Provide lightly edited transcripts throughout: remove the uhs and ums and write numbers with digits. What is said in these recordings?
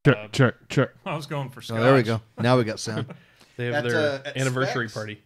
Check. I was going for Oh, scotch. there we go. Now we got sound. They have At, their at anniversary Specs, party.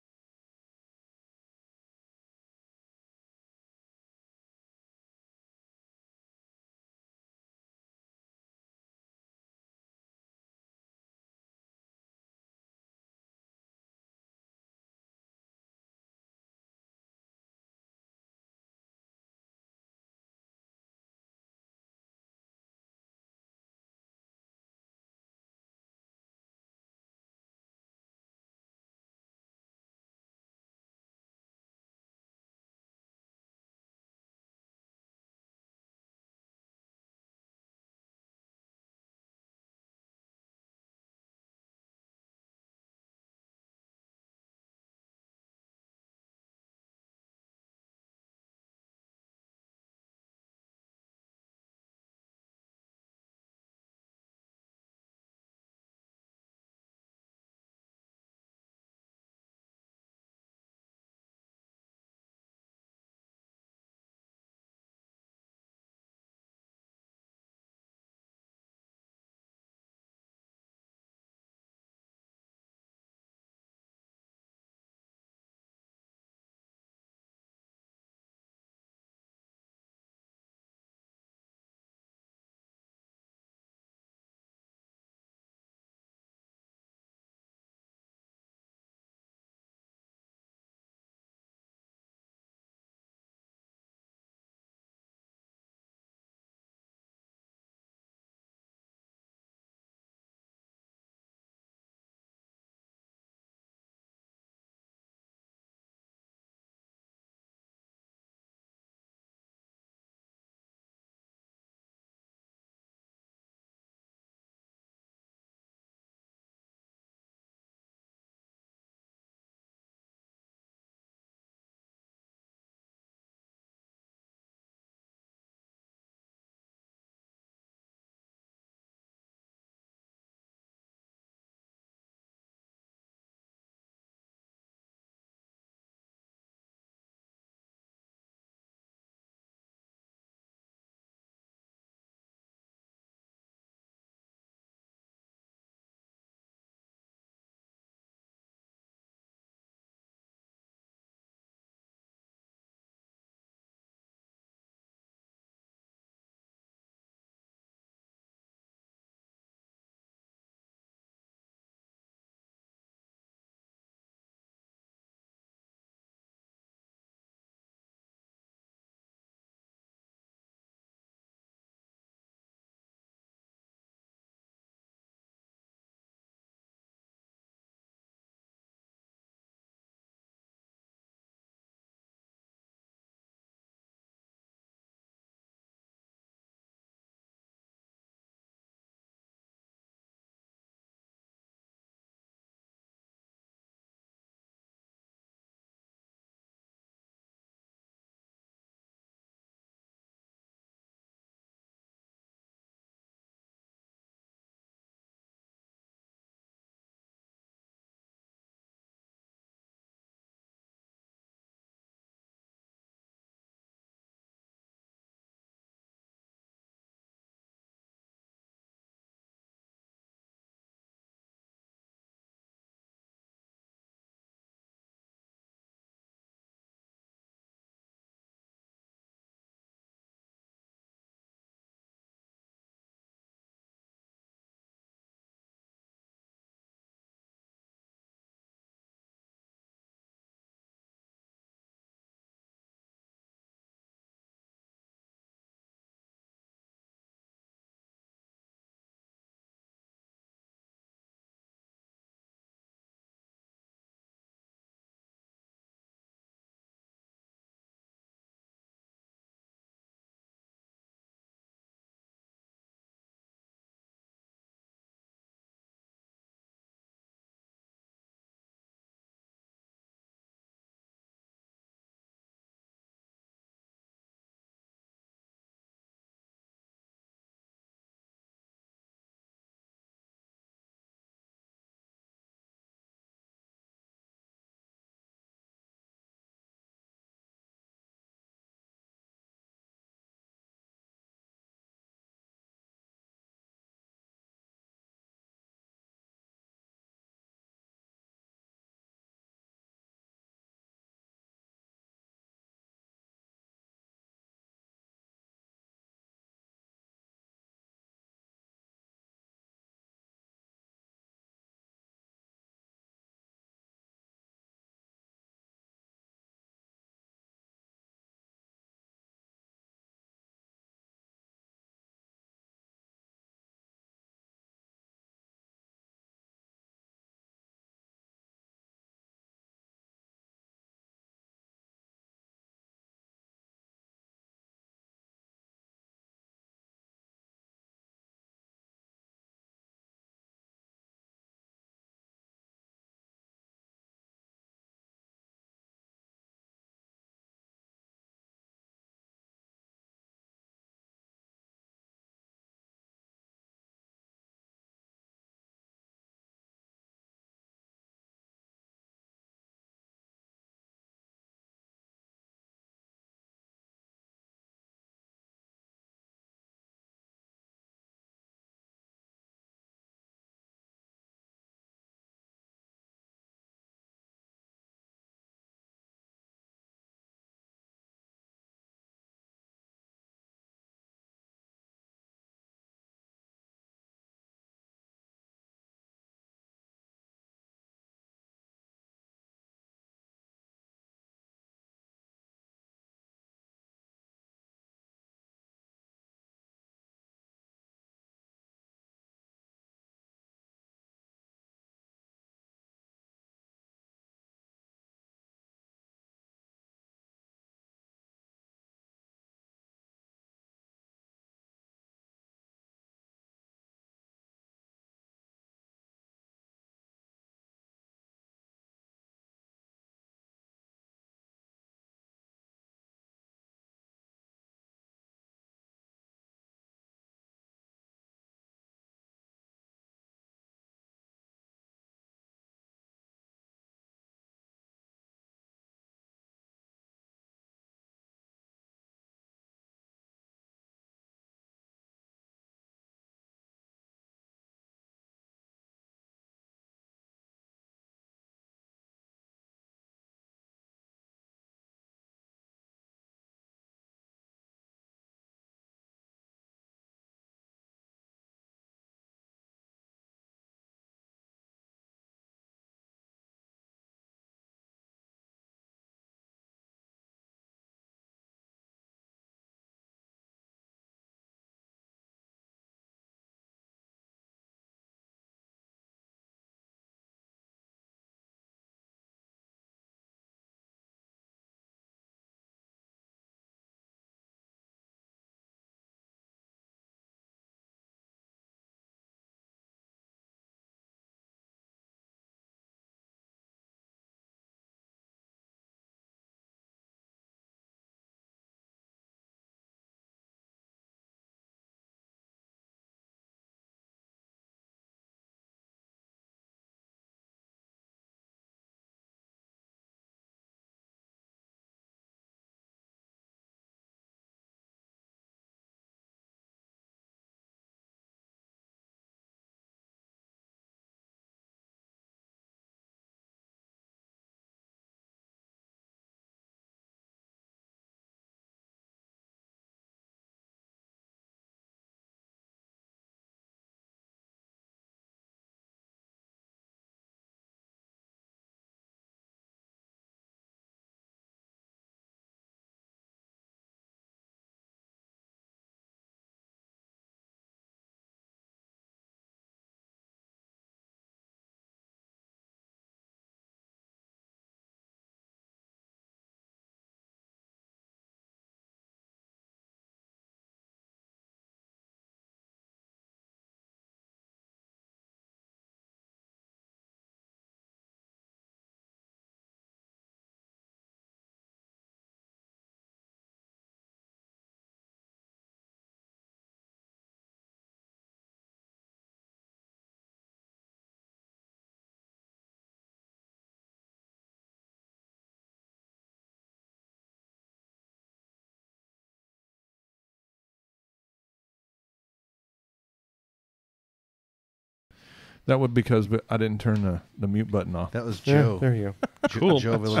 That would because I didn't turn the mute button off. That was Joe. There you go. Cool. Joe Let's just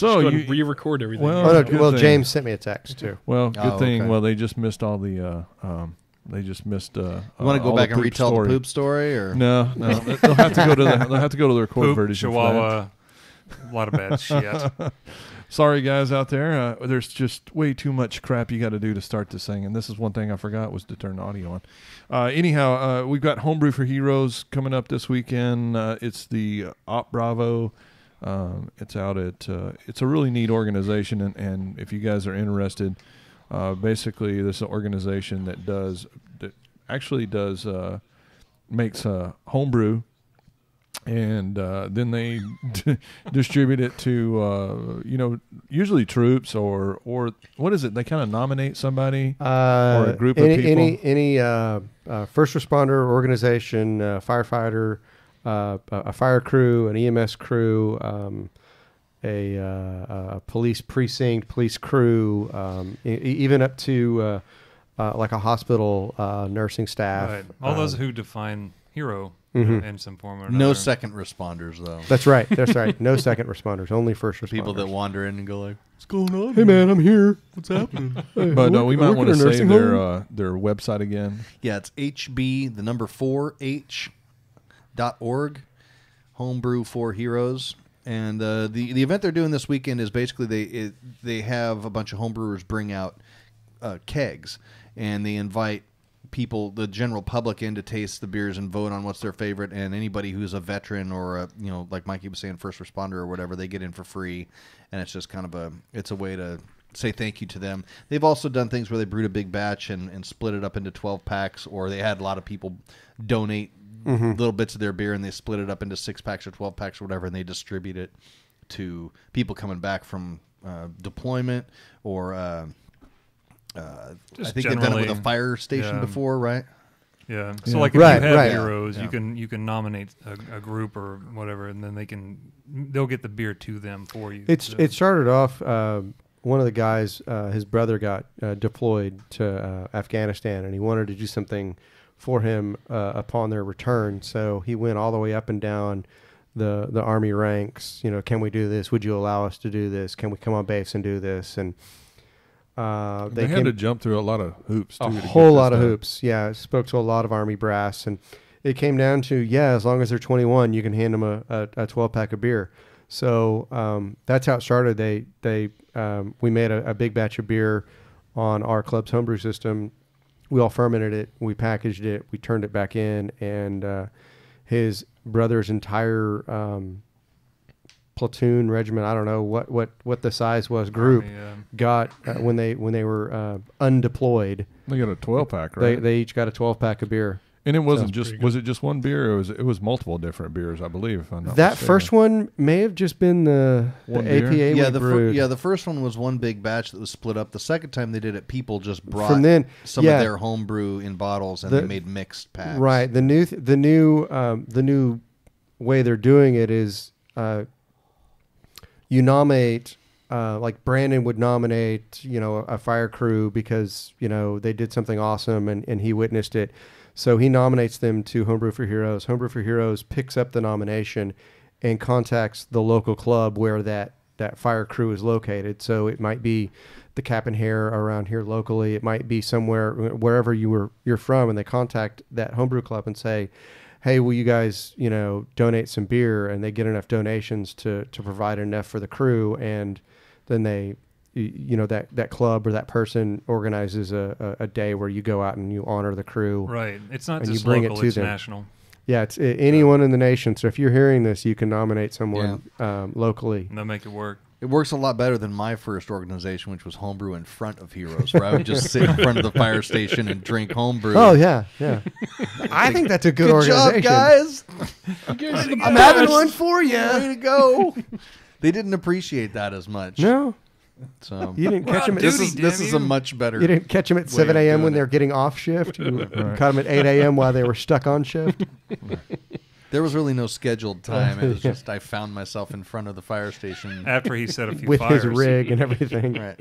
go ahead and re-record everything. Well, James sent me a text too. Well, good thing. Okay. Well, they just missed all the. They just missed. You want to go back and retell the poop story, or no? They'll have to go to the record Poop, version. Chihuahua, a lot of bad shit. Sorry, guys out there. There's just way too much crap you got to do to start this thing, and this is one thing I forgot was to turn the audio on. Anyhow, we've got Homebrew for Heroes coming up this weekend. It's the Op Bravo. It's out at. It's a really neat organization, and if you guys are interested, basically this is an organization that makes homebrew. And then they distribute it to, usually troops or what is it? They kind of nominate somebody or a group of people. Any first responder organization, firefighter, a fire crew, an EMS crew, a police precinct, police crew, even up to like a hospital nursing staff. Right. All those who define hero. In some form or another. No second responders, though. That's right. No second responders. Only first responders. People that wander in and go like, "What's going on? Hey, man, I'm here. What's happening?" But we might want to say their website again. Yeah, it's hb4h.org. Homebrew for Heroes. And the event they're doing this weekend is basically they have a bunch of homebrewers bring out kegs, and they invite people, the general public, in to taste the beers and vote on what's their favorite, and anybody who's a veteran or like Mikey was saying, first responder or whatever, they get in for free, and it's just kind of a way to say thank you to them. They've also done things where they brewed a big batch and split it up into 12 packs, or they had a lot of people donate little bits of their beer and they split it up into 6 packs or 12 packs or whatever, and they distribute it to people coming back from deployment or I think they've done it with a fire station before, right? Yeah. So like if you have heroes, you can nominate a group or whatever, and then they'll get the beer to them for you. It started off. One of the guys, his brother got deployed to Afghanistan, and he wanted to do something for him upon their return. So he went all the way up and down the Army ranks. Can we do this? Would you allow us to do this? Can we come on base and do this? And they had to jump through a lot of hoops too. A whole lot of hoops. Yeah, I spoke to a lot of Army brass, and it came down to as long as they're 21, you can hand them a 12-pack of beer. So that's how it started. We made a big batch of beer on our club's homebrew system. We all fermented it, we packaged it, we turned it back in, and his brother's entire platoon, regiment, I don't know what the size was, group got when they were undeployed. They got a 12-pack, right? They each got a 12-pack of beer. And it wasn't was it just one beer, or it was multiple different beers, I believe, if I'm not that mistaken. First one may have just been the APA brewed. The first one was one big batch that was split up. The second time they did it, people just brought some of their homebrew in bottles, and they made mixed packs. Right. The new way they're doing it is you nominate, like Brandon would nominate, a fire crew because, they did something awesome and he witnessed it. So he nominates them to Homebrew for Heroes. Homebrew for Heroes picks up the nomination and contacts the local club where that fire crew is located. So it might be the Cap and Hare around here locally. It might be somewhere, wherever you're from, and they contact that homebrew club and say, hey, will you guys, donate some beer? And they get enough donations to provide enough for the crew. And then they, that club or that person organizes a day where you go out and you honor the crew. Right. It's not and just you bring local, it to it's them. national. Yeah, it's anyone in the nation. So if you're hearing this, you can nominate someone locally. And they'll make it work. It works a lot better than my first organization, which was Homebrew in Front of Heroes, where I would just sit in front of the fire station and drink homebrew. Oh, yeah. I think that's a good organization. Good job, guys. I'm having one for you. Way to go. They didn't appreciate that as much. No. So you didn't catch them. This is a much better. You didn't catch them at 7 a.m. when they're getting off shift. You caught them at 8 a.m. while they were stuck on shift. There was really no scheduled time. It was just I found myself in front of the fire station after he set a few with fires. his rig and everything. Right.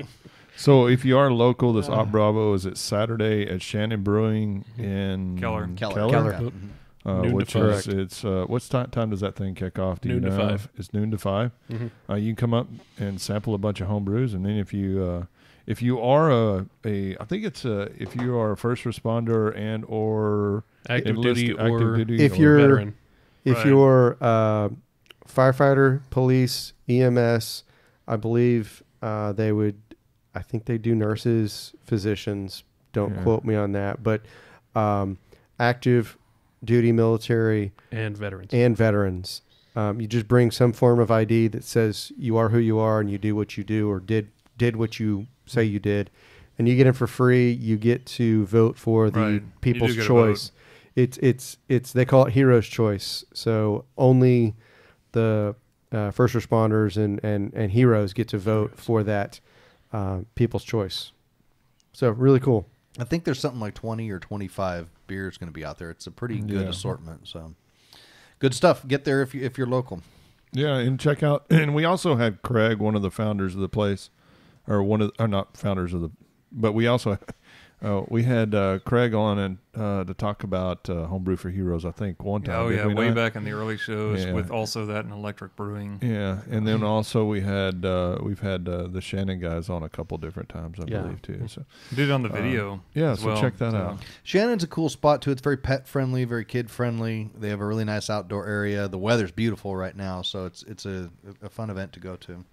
So if you are local, this Op Bravo is it Saturday at Shannon Brewing in Keller. Keller. Noon which to is it's what's time does that thing kick off? Do noon you know? to 5. It's noon to 5. Mm-hmm. You can come up and sample a bunch of home brews, and then if you are I think it's if you are a first responder and or Active duty if or you're veteran. if you're firefighter, police, EMS, I believe they would. I think they do nurses, physicians. Don't quote me on that, but active duty military and veterans. You just bring some form of ID that says you are who you are and you do what you do or did what you say you did, and you get in for free. You get to vote for the people's choice. It's they call it Hero's Choice. So only the first responders and heroes get to vote for that people's choice. So really cool. I think there's something like 20 or 25 beers going to be out there. It's a pretty good assortment. So good stuff. Get there if you're local. Yeah, and check out. And we also had Craig, one of the founders of the place, or not founders of the, but we also we had Craig on and to talk about Homebrew for Heroes. I think one time. Oh yeah, way back in the early shows with also that and electric brewing. Yeah, and then also we've had the Shannon guys on a couple different times, I believe too. So did it on the video. So check that out. Shannon's a cool spot too. It's very pet friendly, very kid friendly. They have a really nice outdoor area. The weather's beautiful right now, so it's a fun event to go to.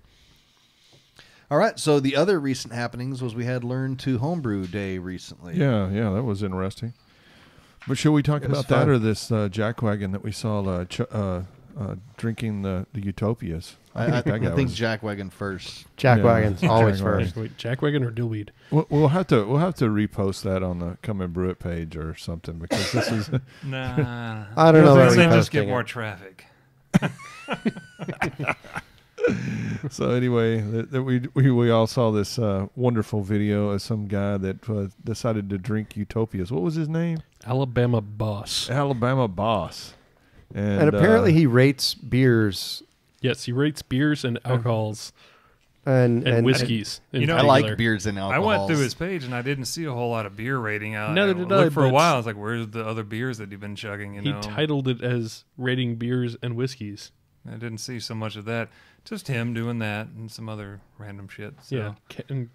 All right, so the other recent happenings was we had Learn to Homebrew Day recently. Yeah, that was interesting. But should we talk about that or this jackwagon that we saw drinking the Utopias? I think jackwagon first. Jackwagon's always first. Wait, jackwagon or dillweed? We'll have to repost that on the Come and Brew It page or something because this is nah. I don't know. Let's just get more traffic. So anyway, we all saw this wonderful video of some guy that decided to drink Utopias. What was his name? Alabama Boss. And apparently he rates beers. Yes, he rates beers and alcohols and whiskeys. I like beers and alcohols. I went through his page and I didn't see a whole lot of beer rating. Neither did I. Looked for a while. I was like, "Where's the other beers that you've been chugging?" He titled it as rating beers and whiskeys. I didn't see so much of that. Just him doing that and some other random shit. So. Yeah, and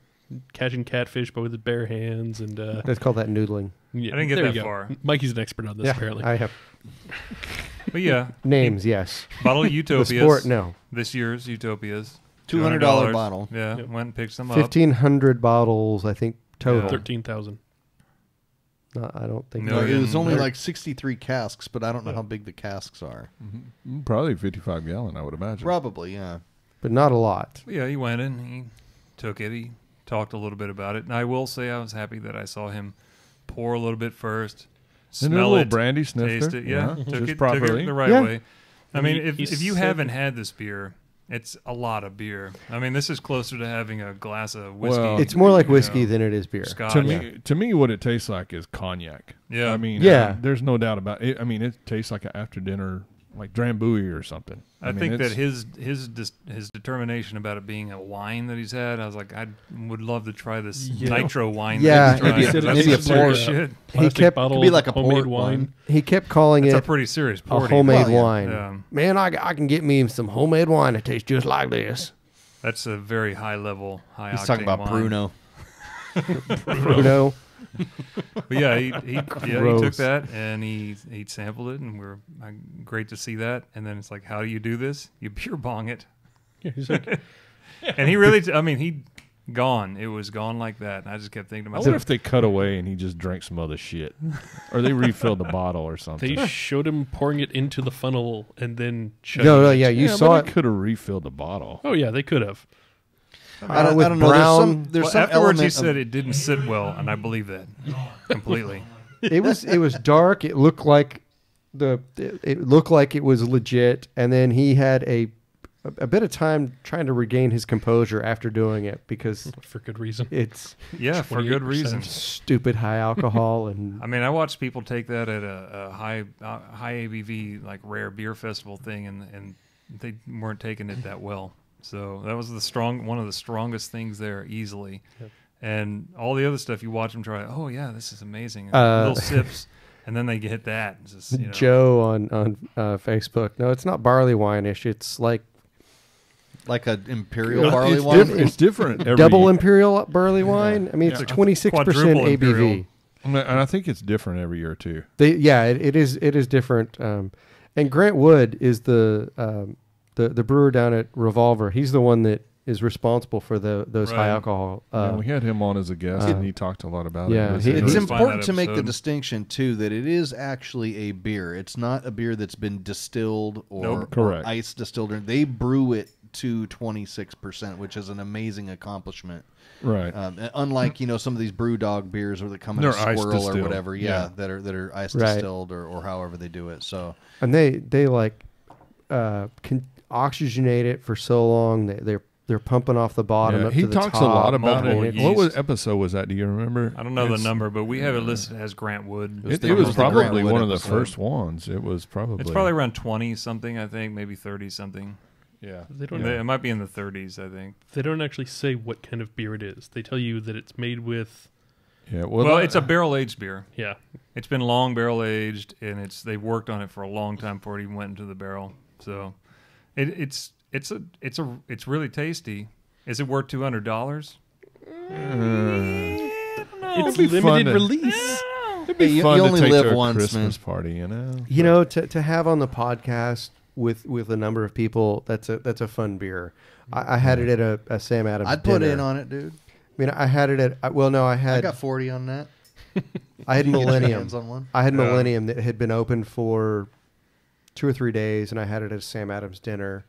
catching catfish but with his bare hands and. Let's call that noodling. Yeah, I didn't get that far. Mikey's an expert on this. Apparently, I have. But yeah, names yes. Bottle of Utopias. The sport no. This year's Utopias. $200 bottle. Yeah, went and picked some up. 1,500 bottles, I think total. 13,000. No, I don't think. No, it was only like 63 casks, but I don't know how big the casks are. Mm-hmm. Probably 55 gallon, I would imagine. Probably, yeah. But not a lot. Yeah, he went in, he took it, he talked a little bit about it. And I will say I was happy that I saw him pour a little bit first, smell a little it, brandy snifter. taste it. Yeah, took it properly. the right way. I mean, if you haven't had this beer, it's a lot of beer. I mean, this is closer to having a glass of whiskey. Well, it's more like whiskey than it is beer. Scotch. To me, what it tastes like is cognac. Yeah. I mean, there's no doubt about it. I mean, it tastes like an after dinner, like Drambuie or something. I think that his determination about it being a wine that he's had, I was like, I would love to try this nitro wine. Yeah, that he's trying. maybe a port. Shit. He kept bottle, could be like a homemade port wine. He kept calling It's it a pretty serious a port. homemade Well, yeah. wine. Yeah. Man, I can get me some homemade wine that tastes just like this. That's a very high level, high octane He's talking about wine. Bruno. Bruno. But yeah, he took Gross. that and he sampled it, and we're great to see that. And then it's like, how do you do this? You beer bong it. Yeah, he's like, And he really, he gone. It was gone like that. And I just kept thinking to I myself, wonder if they cut away and he just drank some other shit, or they refilled the bottle or something. they showed him pouring it into the funnel and then No, yeah, you saw it. Could have refilled the bottle. Oh yeah, they could have. I don't with know. brown- There's some afterwards he element said it didn't sit well, and I believe that completely. It was dark. It looked like it was legit, and then he had a bit of time trying to regain his composure after doing it because For good reason. it's Yeah, for good 28%. reason. stupid high alcohol and I mean, I watched people take that at a high ABV like rare beer festival thing, and they weren't taking it that well. So that was one of the strongest things there easily. Yep. And all the other stuff you watch them try. Oh yeah, this is amazing. And little sips. and then they get that. It's just, you know, Joe on Facebook. No, it's not barley wine-ish. It's like an imperial It's barley wine. different. It's different. Every double imperial barley wine. I mean, it's Yeah. 26% Quadruple ABV. imperial. And I think it's different every year too. It is different. And Grant Wood is the brewer down at Revolver. He's the one that is responsible for those high Right. alcohol. Yeah, we had him on as a guest, and he talked a lot about it. yeah, It was he- It's interesting. Find important that to make the episode. distinction too that it is actually a beer. It's not a beer that's been distilled or, Nope. Correct. or ice distilled. They brew it to 26%, which is an amazing accomplishment. Right. Unlike some of these brew dog beers where they come in They're a ice swirl or distilled. whatever, Yeah. that are ice Right. distilled or however they do it. So And they like can oxygenate it for so long that they're pumping off the bottom Yeah, up he to the talks top. a lot about multiple it. yeast. What episode was that? Do you remember? I don't know the It's- number, but we have it listed as Grant Wood. was It the- was was the Grant probably Wood one of the episode. first ones. It was probably. It's probably around 20 something, I think, maybe 30 something. Yeah. They don't. It might be in the 30s, I think. They don't actually say what kind of beer it is. They tell you that it's made with. Yeah. Well, it's a barrel aged beer. Yeah. It's been long barrel aged, and they've worked on it for a long time before it even went into the barrel. So, it's really tasty. Is it worth $200? It's It'd be fun limited to- release. It'd be Hey, you fun only to take live to a once, Christmas man. party, you know. You know, to have on the podcast with a number of people, that's a fun beer. I had it at a Sam Adams. I'd put dinner. in on it, dude. I mean, I had it at. I I had got 40 on that. I had You get your Millennium. hands on one? I had Yeah. Millennium that had been open for 2 or 3 days, and I had it at a Sam Adams dinner,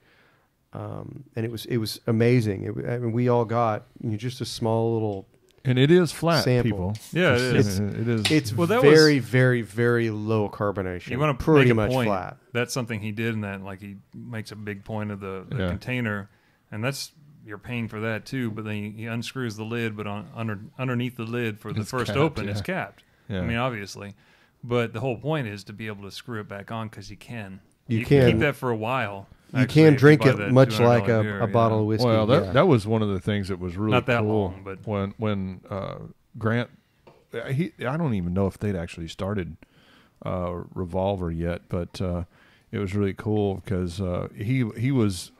and it was amazing. I mean, we all got just a small little. And it is flat, Sample. people. Yeah, it It's- is. It is. It's Well, that very, very, very low carbonation. You want to pretty make a much point. flat. That's something he did in that. Like, he makes a big point of the Yeah. container, and you're paying for that too. But then he unscrews the lid, but underneath the lid for the It's first capped, open, yeah. it's capped. Yeah. I mean, obviously, but the whole point is to be able to screw it back on because you can. You can can. keep that for a while. You actually, can if drink buy it that much $200 like beer, a bottle of whiskey. Well, yeah. that was one of the things that was really Not that cool. long, but- when Grant, I don't even know if they'd actually started Revolver yet, but it was really cool because he was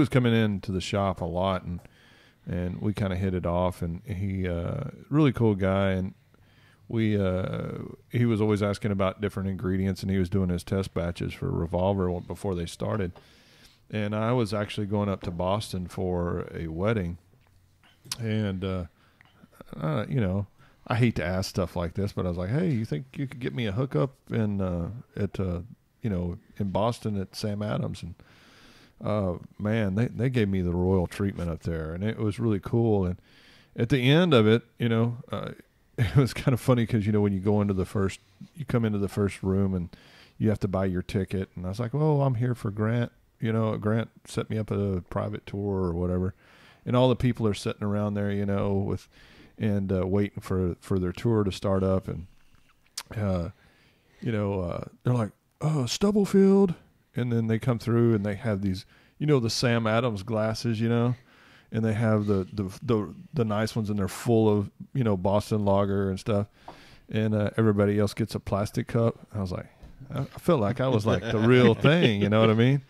coming into the shop a lot, and we kind of hit it off, and he really cool guy, and he was always asking about different ingredients, and he was doing his test batches for Revolver before they started. And I was actually going up to Boston for a wedding, and I hate to ask stuff like this, but I was like, "Hey, you think you could get me a hookup in Boston at Sam Adams?" And man, they gave me the royal treatment up there, and it was really cool. And at the end of it, it was kind of funny because when you come into the first room and you have to buy your ticket, and I was like, "Well, I'm here for Grant." Grant set me up a private tour or whatever, and all the people are sitting around there, waiting for their tour to start up, and they're like, "Oh, Stubblefield," and then they come through and they have these, the Sam Adams glasses, and they have the nice ones, and they're full of Boston Lager and stuff, and everybody else gets a plastic cup. I was like, I felt like I was like the real thing, you know what I mean?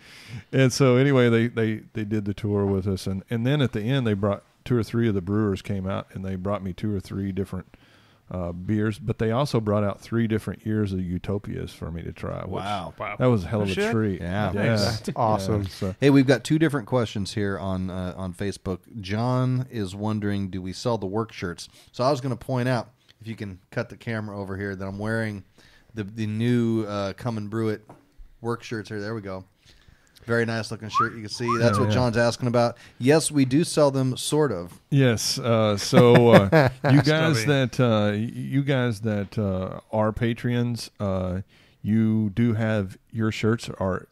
And so anyway, they did the tour with us, and then at the end they brought 2 or 3 of the brewers came out, and they brought me 2 or 3 different beers, but they also brought out 3 different years of Utopias for me to try. Which, Wow. that was a hell of a shit. treat. Yeah. That's awesome. Yeah, so. Hey, we've got 2 different questions here on Facebook. John is wondering, do we sell the work shirts? So I was going to point out, if you can cut the camera over here, that I'm wearing the new Come and Brew It work shirts here. There we go. Very nice looking shirt. You can see that's what John's asking about. Yes, we do sell them, sort of. Yes. So you guys that are Patreons, you do have your shirts are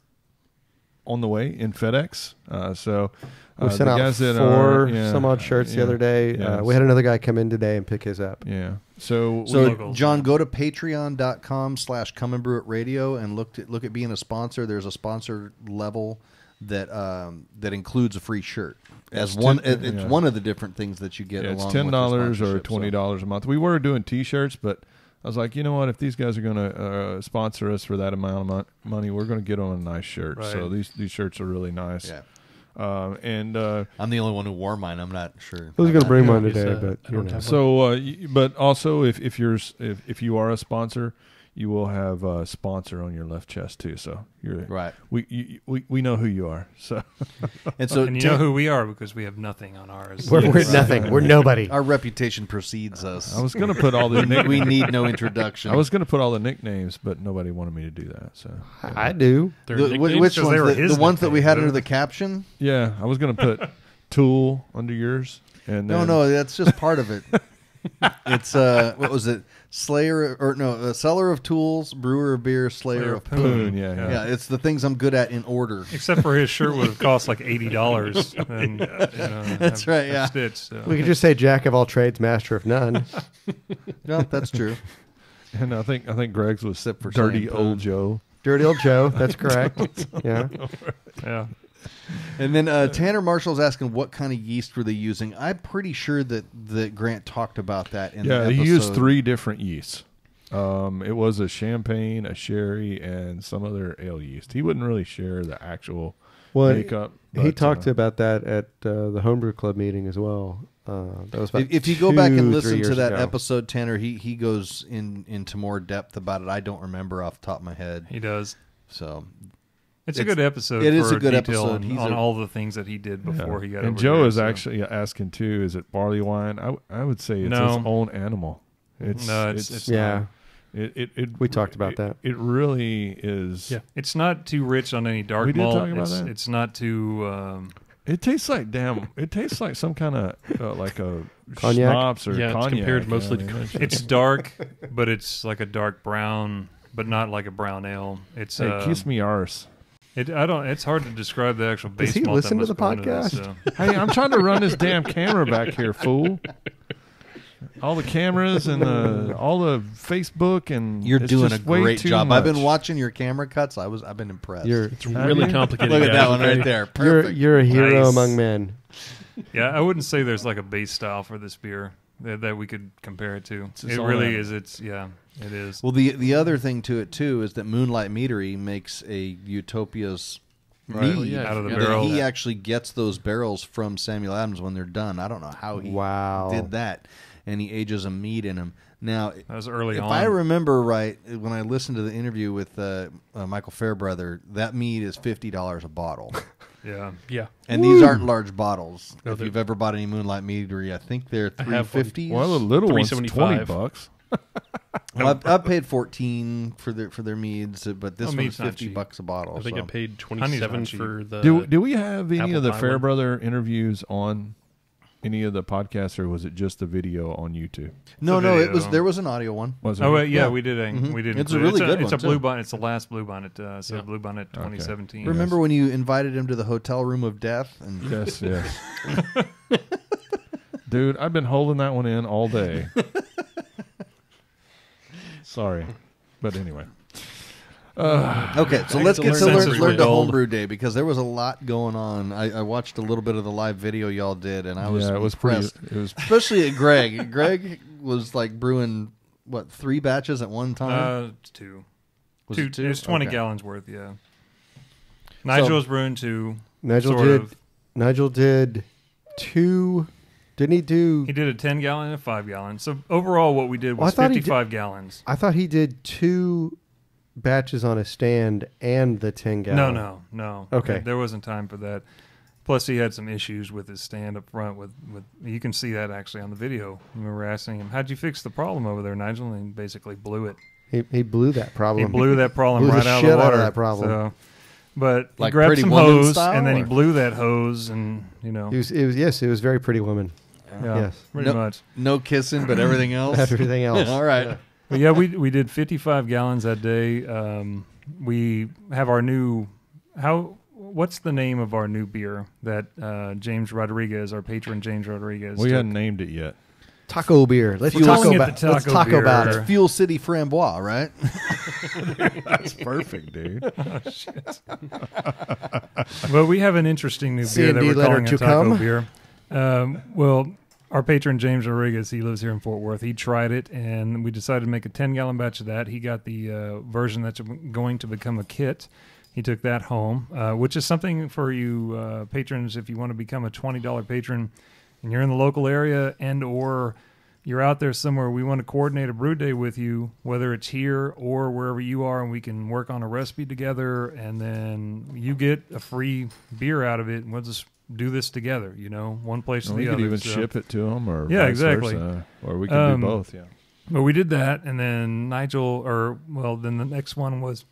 on the way in FedEx. So We sent the out guys that 4 are, some odd shirts the other day. Yeah. We had another guy come in today and pick his up. Yeah. So Local. John, go to patreon.com/Come and Brew It Radio and look at being a sponsor. There's a sponsor level that includes a free shirt. It's one of the different things that you get. it's along with your $10 or sponsorship, so. $20 a month. We were doing T-shirts, but I was like, you know what? If these guys are going to sponsor us for that amount of money, we're going to get them a nice shirt. Right. So these shirts are really nice. Yeah. And I'm the only one who wore mine. I'm not sure. I was going to bring Yeah, mine it's, today, I but you don't know. have so, but also if you are a sponsor, you will have a sponsor on your left chest too. So you're Right. We know who you are. So And so and you know who we are because we have nothing on ours. We're Yes. nothing. We're nobody. our reputation precedes us. I was going to put all the we need no introduction. I was going to put all the nicknames, but nobody wanted me to do that. So I do. Their The- nicknames? which 'Cause ones? they were The his ones that we had nicknames, under the caption? yeah, I was going to put Tool under yours. And then, No, that's just part of it. It's what was it? Seller of tools, brewer of beer, slayer of poon. Poon. Yeah, yeah. Yeah, it's the things I'm good at in order. Except for his shirt would have cost like $80. And, That's right, yeah. Stitch, so. We could just say jack of all trades, master of none. No, that's true. And I think Greg's was Except for Dirty saying Old poon. Joe. Dirty old Joe. That's correct. Yeah. Yeah. And then Tanner Marshall's asking what kind of yeast were they using. I'm pretty sure that Grant talked about that in the Yeah, episode. he used 3 different yeasts. It was a champagne, a sherry, and some other ale yeast. He wouldn't really share the actual Well, makeup. he but, talked about that at the Homebrew Club meeting as well. That was about If you go back and 2-3 listen to years that ago. episode, Tanner, he goes into more depth about it. I don't remember off the top of my head. He does. So It's a good episode. it is for a good detail episode. On, He's on a- all the things that he did before he got And over Joe here, is so. actually asking too, is it barley wine? I would say it's No. its own animal. It's yeah. We talked about it, that. It really is. Yeah. It's not too rich on any dark We did malt. talk about it's, that. it's not too. It tastes like It tastes like some kind of like a Cognac? schnapps or Yeah, it's cognac. compared mostly to you know, cognac. It's dark, but it's like a dark brown, but not like a brown ale. It's Hey, kiss me arse. It's hard to describe the actual base Does he malt listen that to must the go into this, podcast? so. Hey, I'm trying to run this damn camera back here, fool. All the cameras and all the Facebook and you're it's doing a just way great too job. I've been much. watching your camera cuts. I've been impressed. It's Have really you? complicated. Look at that guys, one okay? right there. Perfect. You're a hero Nice. among men. Yeah, I wouldn't say there's like a base style for this beer that we could compare it to. its It own really animal. is. It is. Well, the other thing to it too is that Moonlight Meadery makes a Utopia's Right. mead Oh, yeah, out of the that barrel. he actually gets those barrels from Samuel Adams when they're done. I don't know how he Wow. did that, and he ages a mead in them. Now, That was early if on. I remember right, when I listened to the interview with Michael Fairbrother, that mead is $50 a bottle, Yeah. Yeah. and these aren't large bottles. No, if they're- you've ever bought any Moonlight Meadery, I think they're I have one. $3.50. Well, the little one's $3.75. $20. Well, I've paid $14 for their meads, but this Oh, one's mead's not $50 a bottle. I think so. I paid Honey's not $27 cheap. for the. Do we have any Apple of the pie Fairbrother interviews on any of the podcasts, or was it just the video on YouTube? No, The it video. was there was an audio one. Was it? Oh yeah, Yeah. we did. Mhm. We did. It's a include it. really good It's one, a blue too. bonnet. It's the last blue bonnet. So Yeah. blue bonnet 2017. Yes. Remember when you invited him to the hotel room of death? And Yes, yes. Dude, I've been holding that one in all day. Sorry. But anyway. Okay, so I let's get get to to learn learn sensory to gold. Homebrew Day because there was a lot going on. I watched a little bit of the live video y'all did, and I was it was impressed. pretty. It was Especially at Greg. Greg was like brewing, 3 batches at one time? Two. Was two. it 2? It was 20 Okay. gallons worth. Yeah. Nigel was brewing 2. Nigel sort did. of. Nigel did 2. Didn't he do? He did a 10 gallon and a 5 gallon. So overall, what we did Well, I was thought he 55 gallons. I thought he did 2 batches on a stand and the 10 gallon. No. Okay. There wasn't time for that. Plus, he had some issues with his stand up front. With you can see that actually on the video. We were asking him, "How'd you fix the problem over there, Nigel?" And he basically blew it. He blew that problem. He blew that problem Blew the right out of shit the out of water. that problem. So, but Like he grabbed Pretty some Woman hose style, and then he or? blew that hose, and It was very Pretty Woman. yeah, Yes. pretty No- much. No kissing, but everything else. Everything else. All right. Yeah. But yeah, we did 55 gallons that day. We have our new what's the name of our new beer that James Rodriguez, our patron James Rodriguez, we took? hadn't named it yet. Taco beer. Let's We're taco calling it about. the Let's taco taco beer. about it. Fuel City Frambois, right? That's perfect, dude. Well, we have an interesting new beer that C&D we're letter calling to a taco come. beer. Well, our patron James Rodriguez, he lives here in Fort Worth. He tried it, and we decided to make a 10-gallon batch of that. He got the version that's going to become a kit. He took that home, which is something for you patrons if you want to become a $20 patron and you're in the local area and or you're out there somewhere. We want to coordinate a brew day with you, whether it's here or wherever you are, and we can work on a recipe together, and then you get a free beer out of it, and we'll just do this together, one place to the we other. could even so. ship it to them, or Yeah, vice exactly. versa, or we can do both. Yeah. But we did that, and then then the next one was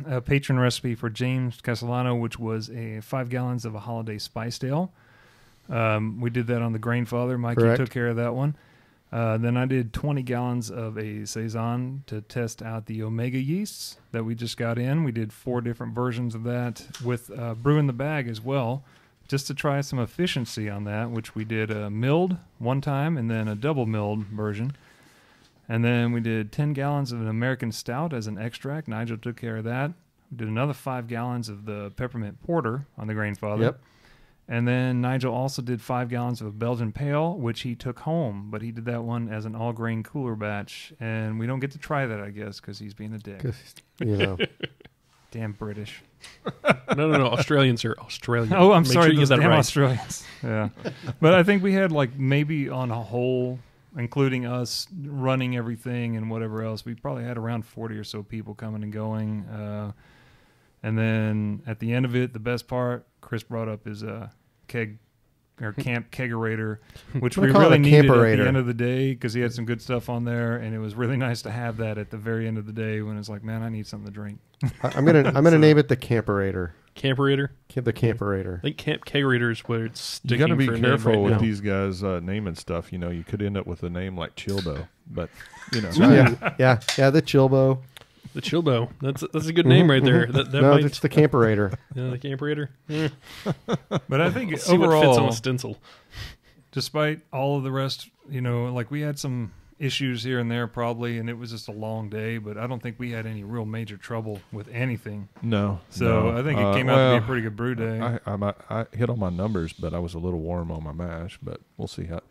a patron recipe for James Castellano, which was 5 gallons of a holiday spiced ale. We did that on the Grainfather. Mikey Correct. took care of that one. Then I did 20 gallons of a Saison to test out the Omega yeasts that we just got in. We did 4 different versions of that with Brew in the Bag as well, just to try some efficiency on that, which we did a milled one time and then a double milled version. And then we did 10 gallons of an American Stout as an extract. Nigel took care of that. We did another 5 gallons of the Peppermint Porter on the Grainfather. Yep. And then Nigel also did 5 gallons of a Belgian Pale, which he took home, but he did that one as an all-grain cooler batch. And we don't get to try that, I guess, because he's being a dick. 'Cause, Damn British. No. Australians are Australian. Oh, I'm Make sorry, sure you those get that damn right. Australians. Yeah. But I think we had maybe on a whole, including us running everything and whatever else, we probably had around 40 or so people coming and going. And then at the end of it, the best part, Chris brought up his keg or camp kegerator, which we really needed at the end of the day because he had some good stuff on there, and it was really nice to have that at the very end of the day when it's like, man, I need something to drink. I'm gonna name it the Camperator. Camperator. The Camperator. I think Camp Kegerator is where it's sticking. You got to be for a name careful right with now. these guys naming stuff. You could end up with a name like Chilbo, but Yeah, the Chilbo. The Chilbo. That's a good name right there. That No, might, it's the Camperator. the Camperator. Yeah. But I think See what fits on overall, a stencil. despite all of the rest, we had some issues here and there probably, and it was just a long day, but I don't think we had any real major trouble with anything. no. So I think it came out to be a pretty good brew day. I hit all my numbers, but I was a little warm on my mash. But we'll see how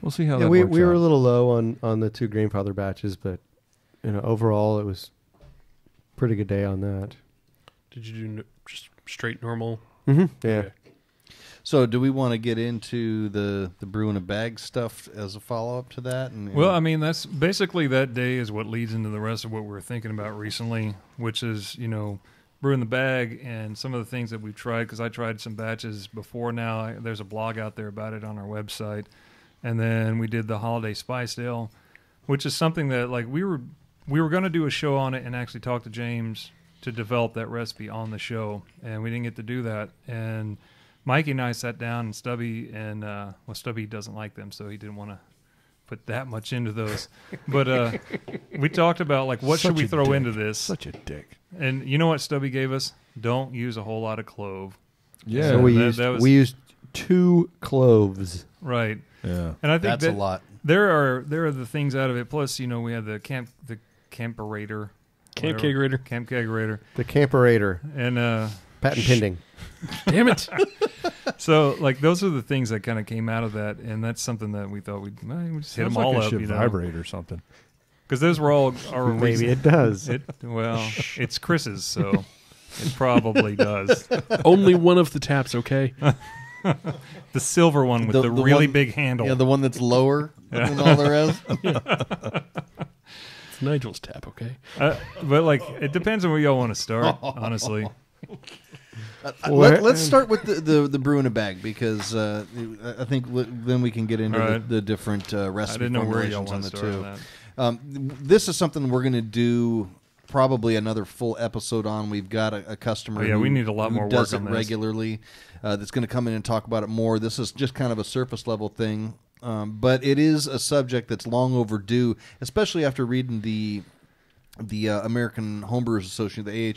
Yeah, that we works were out. a little low on the 2 Grainfather batches, but overall it was a pretty good day on that. Did you do just straight normal? Mm-hmm. Yeah. Okay. So, do we want to get into the brew in a bag stuff as a follow up to that? Well, I mean, that's basically that day is what leads into the rest of what we're thinking about recently, which is, brew in the bag and some of the things that we've tried, because I tried some batches before now. There's a blog out there about it on our website. And then we did the holiday spiced ale, which is something that we were going to do a show on it and actually talk to James to develop that recipe on the show, and we didn't get to do that. And Mikey and I sat down, and Stubby, and Stubby doesn't like them, so he didn't want to put that much into those. But we talked about what should we throw into this? Such a dick. And you know what Stubby gave us? Don't use a whole lot of clove. Yeah. So we that was- used 2 cloves. Right. Yeah. And I think that's a lot. There are the things out of it. Plus, we had the camperator. Camp whatever. Kegerator. Camp kegerator. The Camperator. And Patent pending. Damn it. so those are the things that kind of came out of that, and that's something that we thought we'd just hit them Sounds all like it up, should vibrate or something. because those were all our Maybe reasons. it does. It's Chris's, so it probably does. Only one of the taps, okay? The silver one with the really big handle. Yeah, the one that's lower than all the rest. It's Nigel's tap, okay? But it depends on where y'all want to start, honestly. Let's start with the brew in a bag, because I think then we can get into Right. the different recipe I didn't know where y'all formulations on want the to start on two. that. This is something we're going to do probably another full episode on. We've got a customer we need a lot more who does work it on this. regularly that's going to come in and talk about it more. This is just kind of a surface level thing, but it is a subject that's long overdue, especially after reading the American Homebrewers Association, the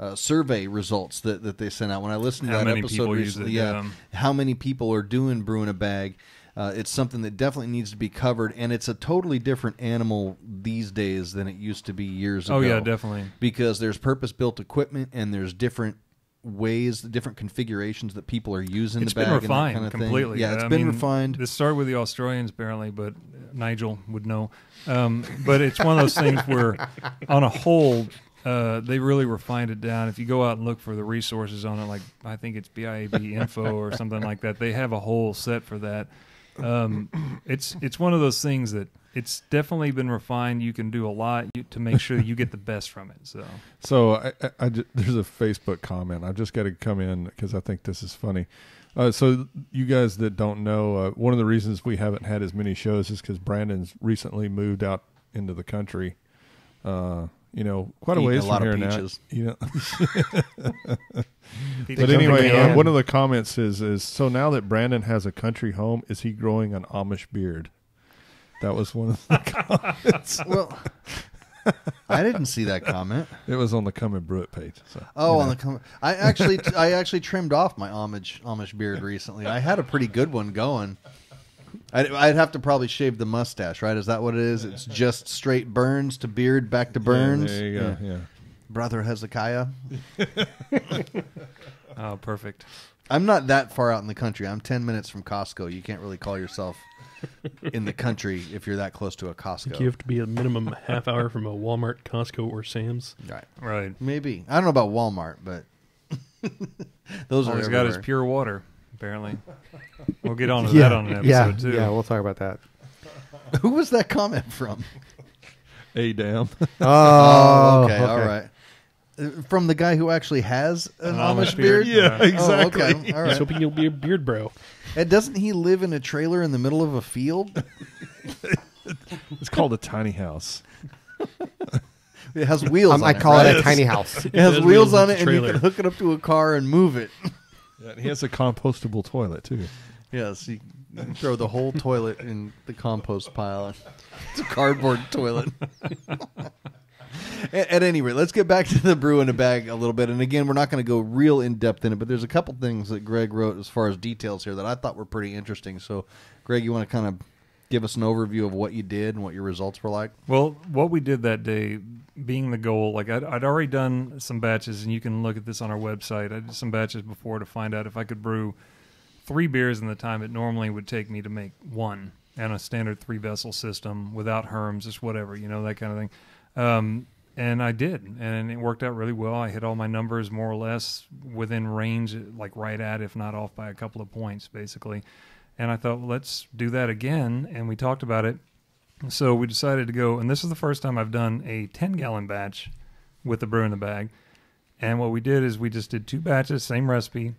AHA survey results that they sent out. When I listened to How that many episode people use recently, it, how many people are doing brew in a bag? It's something that definitely needs to be covered, and it's a totally different animal these days than it used to be years ago. Oh yeah, definitely. Because there's purpose-built equipment, and there's different ways, the different configurations that people are using It's the bag been and that refined kind of completely. thing. Yeah, it's I been mean, refined. This started with the Australians apparently, but Nigel would know. But it's one of those things where, on a whole, they really refined it down. If you go out and look for the resources on it, like I think it's BIAB info or something like that, they have a whole set for that. It's one of those things that it's definitely been refined. You can do a lot to make sure you get the best from it. So there's a Facebook comment. I've just got to come in because I think this is funny. So you guys that don't know, one of the reasons we haven't had as many shows is because Brandon's recently moved out into the country. Quite a ways from here now. But anyway, one of the comments is so now that Brandon has a country home, is he growing an Amish beard? That was one of the comments. Well, I didn't see that comment. It was on the Come and Brew It page. So, on the comment. I actually trimmed off my Amish beard recently. I had a pretty good one going. I'd have to probably shave the mustache, right? Is that what it is? It's just straight burns to beard, back to burns. Yeah, there you go. Yeah. Brother Hezekiah. Oh, perfect. I'm not that far out in the country. I'm 10 minutes from Costco. You can't really call yourself in the country if you're that close to a Costco. You have to be a minimum half hour from a Walmart, Costco, or Sam's. Right. Maybe. I don't know about Walmart, but those All are he's everywhere. got is pure water, apparently. We'll get on to that on an episode, too. Yeah, we'll talk about that. Who was that comment from? Hey, damn. Oh, okay, all right. From the guy who actually has an Amish beard? Yeah, exactly. Oh, okay. All He's right. hoping you'll be a beard bro. And doesn't he live in a trailer in the middle of a field? It's called a tiny house. It has wheels on I it. call right? it a tiny house. It has It has wheels wheels on with it, the and you trailer. can hook it up to a car and move it. Yeah, and he has a compostable toilet, too. Yes, you can throw the whole toilet in the compost pile. It's a cardboard toilet. At any rate, let's get back to the brew in a bag a little bit. And again, we're not going to go real in-depth in it, but there's a couple things that Greg wrote as far as details here that I thought were pretty interesting. So, Greg, you want to kind of give us an overview of what you did and what your results were like? Well, what we did that day, being the goal, like I'd already done some batches, and you can look at this on our website. I did some batches before to find out if I could brew 3 beers in the time it normally would take me to make one, and a standard 3-vessel system without herms, just whatever, that kind of thing. And I did, and it worked out really well. I hit all my numbers more or less within range, like right at, if not off by a couple of points, basically. And I thought, well, let's do that again, and we talked about it. So we decided to go, and this is the first time I've done a 10-gallon batch with the brew in the bag. And what we did is we just did 2 batches, same recipe,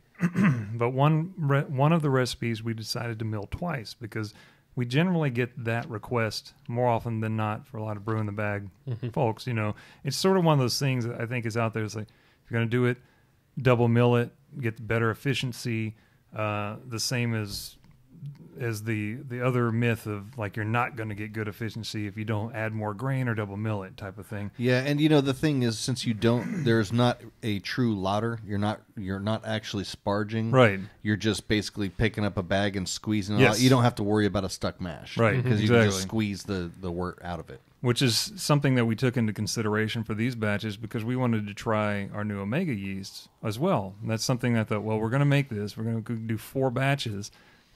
but one of the recipes we decided to mill twice because we generally get that request more often than not for a lot of brew in the bag folks. It's sort of one of those things that I think is out there. It's like, if you're going to do it, double mill it, get better efficiency. The same as the other myth of like you're not going to get good efficiency if you don't add more grain or double mill it type of thing. Yeah, and the thing is, since there's not a true lauter. You're not actually sparging. Right. You're just basically picking up a bag and squeezing it Yes. out. You don't have to worry about a stuck mash. Right, Because you can just exactly. squeeze the wort out of it. Which is something that we took into consideration for these batches because we wanted to try our new Omega yeasts as well. And that's something that I thought, well, we're going to make this. We're going to do 4 batches.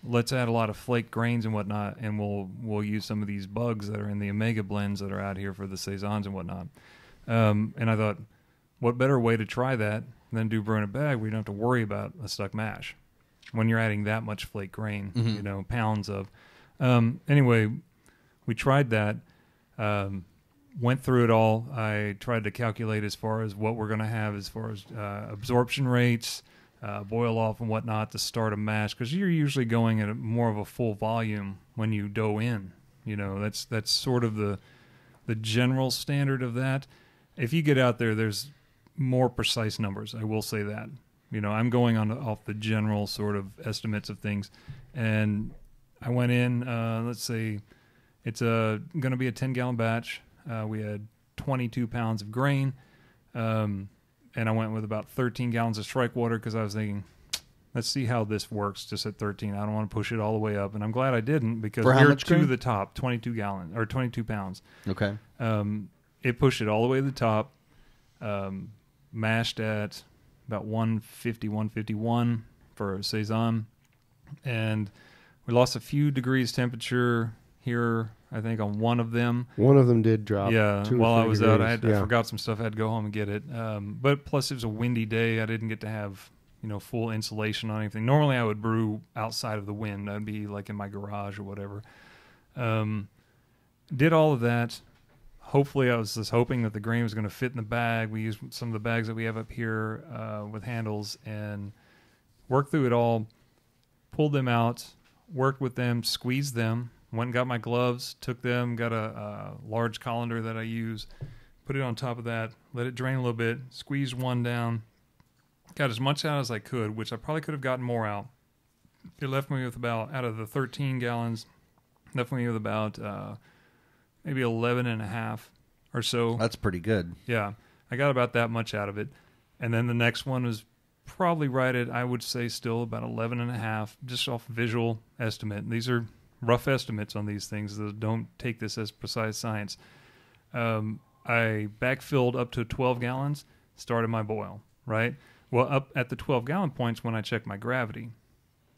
Let's add a lot of flake grains and whatnot, and we'll use some of these bugs that are in the Omega blends that are out here for the Saisons and whatnot. And I thought, what better way to try that than do brew in a bag where you don't have to worry about a stuck mash when you're adding that much flake grain, pounds of. Anyway, we tried that, went through it all. I tried to calculate as far as what we're going to have as far as absorption rates, boil off and whatnot to start a mash, because you're usually going at more of a full volume when you dough in. That's sort of the general standard of that. If you get out there, there's more precise numbers. I will say that. I'm going off the general sort of estimates of things, and I went in. Let's say it's going to be a 10-gallon batch. We had 22 pounds of grain. And I went with about 13 gallons of strike water because I was thinking, let's see how this works just at 13. I don't want to push it all the way up. And I'm glad I didn't because For how we're much to grain? the top, 22 pounds. Okay. It pushed it all the way to the top, mashed at about 150, 151 for Saison. And we lost a few degrees temperature here, I think, on one of them. One of them did drop. Yeah, 2 or while I 3 was degrees. out, I forgot some stuff. I had to go home and get it. But plus, it was a windy day. I didn't get to have full insulation on anything. Normally, I would brew outside of the wind. I'd be like in my garage or whatever. Did all of that. Hopefully, I was just hoping that the grain was going to fit in the bag. We used some of the bags that we have up here with handles and worked through it all, pulled them out, worked with them, squeezed them, went and got my gloves, took them, got a large colander that I use, put it on top of that, let it drain a little bit, squeezed one down, got as much out as I could, which I probably could have gotten more out. It left me with about, out of the 13 gallons, left me with about maybe 11 and a half or so. That's pretty good. Yeah, I got about that much out of it. And then the next one was probably right at, I would say, still about 11 and a half, just off visual estimate. These are rough estimates on these things. Don't take this as precise science. I backfilled up to 12 gallons, started my boil, right? Well, up at the 12-gallon points when I checked my gravity.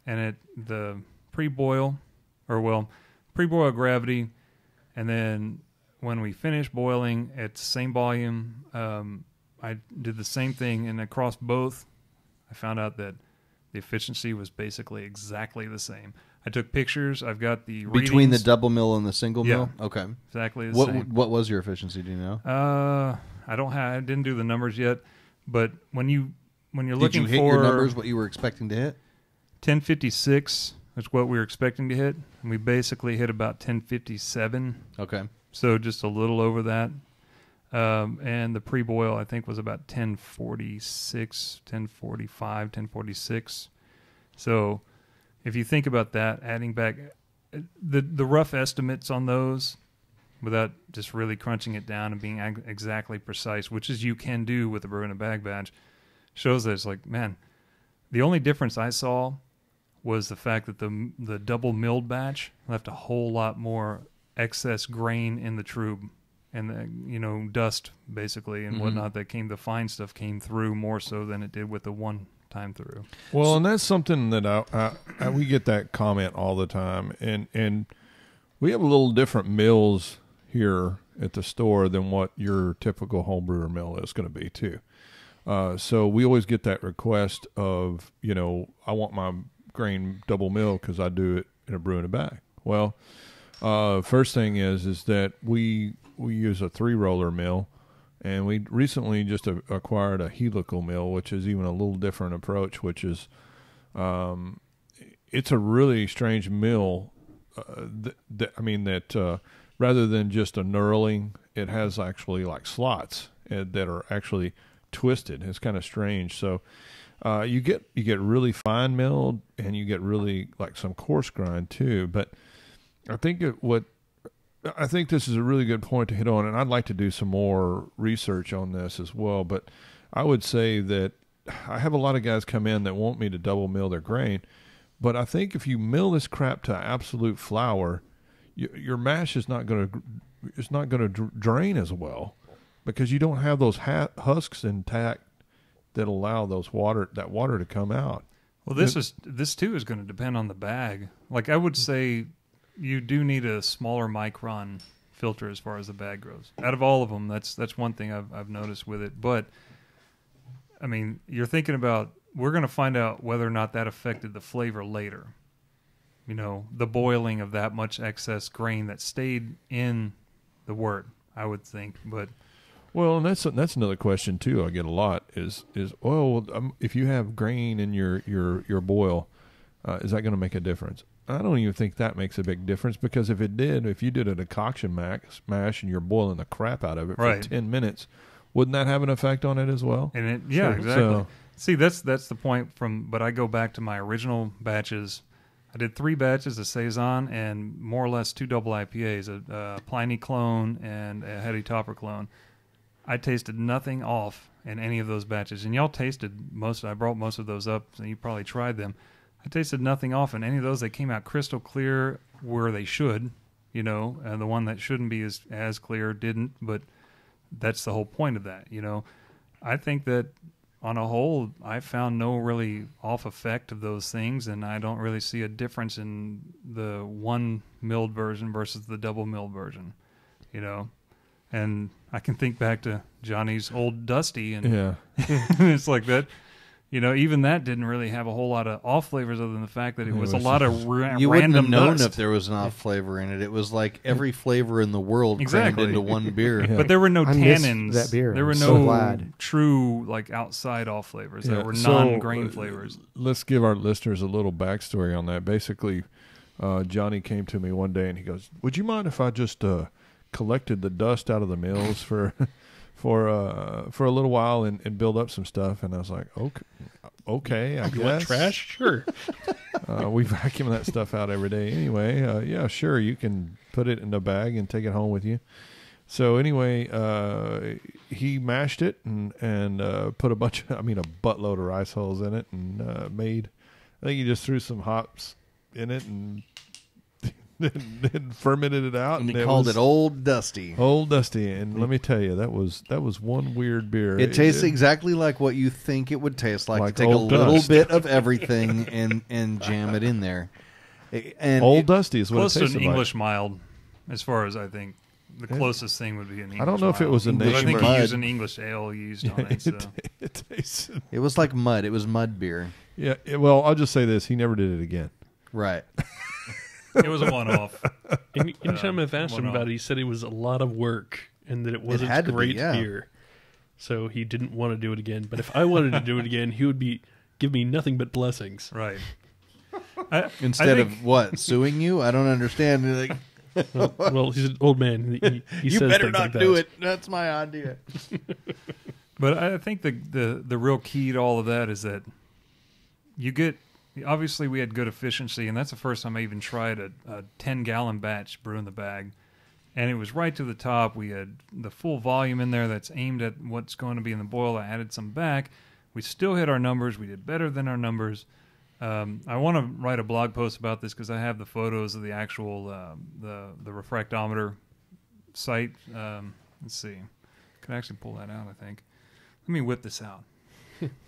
And at the pre-boil gravity, and then when we finished boiling at the same volume, I did the same thing, and across both, I found out that the efficiency was basically exactly the same. I took pictures. I've got the Between readings. the double mill and the single mill? Okay. Exactly the same. What was your efficiency, do you know? I didn't do the numbers yet, but when you're looking for... Did you hit your numbers, what you were expecting to hit? 1056 is what we were expecting to hit, and we basically hit about 1057. Okay. So just a little over that. And the pre-boil, I think, was about 1046, 1045, 1046. So if you think about that, adding back the rough estimates on those without just really crunching it down and being exactly precise, which is you can do with the brew in a bag batch, shows that it's like, man, the only difference I saw was the fact that the double milled batch left a whole lot more excess grain in the trube and the dust basically and whatnot that the fine stuff came through more so than it did with the one time through. Well, and that's something that we get that comment all the time, and we have a little different mills here at the store than what your typical homebrewer mill is going to be too. So we always get that request of, I want my grain double mill because I do it in a brew in a bag. Well, first thing is that we use a 3-roller mill, and we recently just acquired a helical mill, which is even a little different approach, which is it's a really strange mill that rather than just a knurling, it has actually like slots that are actually twisted. It's kind of strange. So you get really fine milled, and you get really like some coarse grind too. But I think this is a really good point to hit on, and I'd like to do some more research on this as well. But I would say that I have a lot of guys come in that want me to double mill their grain, but I think if you mill this crap to absolute flour, your mash is not going to drain as well, because you don't have those husks intact that allow that water to come out. Well, this too is going to depend on the bag. Like I would say, you do need a smaller micron filter as far as the bag goes. Out of all of them, that's one thing I've noticed with it. But I mean, you're thinking about, we're going to find out whether or not that affected the flavor later. The boiling of that much excess grain that stayed in the wort, I would think. But well, and that's another question too I get a lot is if you have grain in your boil, is that going to make a difference? I don't even think that makes a big difference, because if you did a decoction mash and you're boiling the crap out of it for 10 minutes, wouldn't that have an effect on it as well? And Sure. exactly. So, see, that's the point but I go back to my original batches. I did 3 batches of Saison and more or less 2 double IPAs, a Pliny clone and a Heady Topper clone. I tasted nothing off in any of those batches, and y'all tasted I brought most of those up, so you probably tried them. I tasted nothing off in any of those. They came out crystal clear where they should, and the one that shouldn't be as clear didn't, but that's the whole point of that, I think that on a whole, I found no really off effect of those things, and I don't really see a difference in the one milled version versus the double milled version, you know. And I can think back to Johnny's old Dusty, and Yeah. it's like that. You know, even that didn't really have a whole lot of off flavors other than the fact that it was a lot of You wouldn't have random known dust. if there was an off flavor in it. It was like every flavor in the world Exactly. crammed into one beer. Yeah. But there were no I miss tannins. that beer. There were I'm no so glad. true like outside off flavors. Yeah, There were so, non-grain flavors. Let's give our listeners a little backstory on that. Basically, Johnny came to me one day and he goes, "Would you mind if I just collected the dust out of the mills for a little while and build up some stuff?" And I was like, okay, I You want guess. trash? Sure. We vacuum that stuff out every day anyway. Yeah, sure, you can put it in a bag and take it home with you. So anyway, he mashed it and put a buttload of rice hulls in it and made. I think he just threw some hops in it and then fermented it out. And he called it Old Dusty. Old Dusty. And let me tell you, that was one weird beer. It tastes exactly like what you think it would taste like. Like To take a old little dust. bit of everything and jam it in there. And Old Dusty is what Close it to tasted an like. English mild, as far as I think. The closest thing would be an English I don't know if it mild. was a But I think nation he used mud. an English ale used on it. So. it tasted. it was like mud. It was mud beer. Yeah. Well, I'll just say this: he never did it again. Right. It was a one-off. Anytime I've asked him one-off. about it, he said it was a lot of work and that it wasn't had to be, great yeah. beer. So he didn't want to do it again. But if I wanted to do it again, he would give me nothing but blessings. Right. Instead I of what? Suing you? I don't understand. You're like, Well, he's an old man. He you says better things not like that. do it. That's my idea. But I think the real key to all of that is that you get, obviously we had good efficiency, and that's the first time I even tried a 10-gallon batch brew in the bag. And it was right to the top. We had the full volume in there that's aimed at what's going to be in the boil. I added some back. We still hit our numbers. We did better than our numbers. I want to write a blog post about this because I have the photos of the actual the refractometer site. Let's see. Can I actually pull that out, I think. Let me whip this out.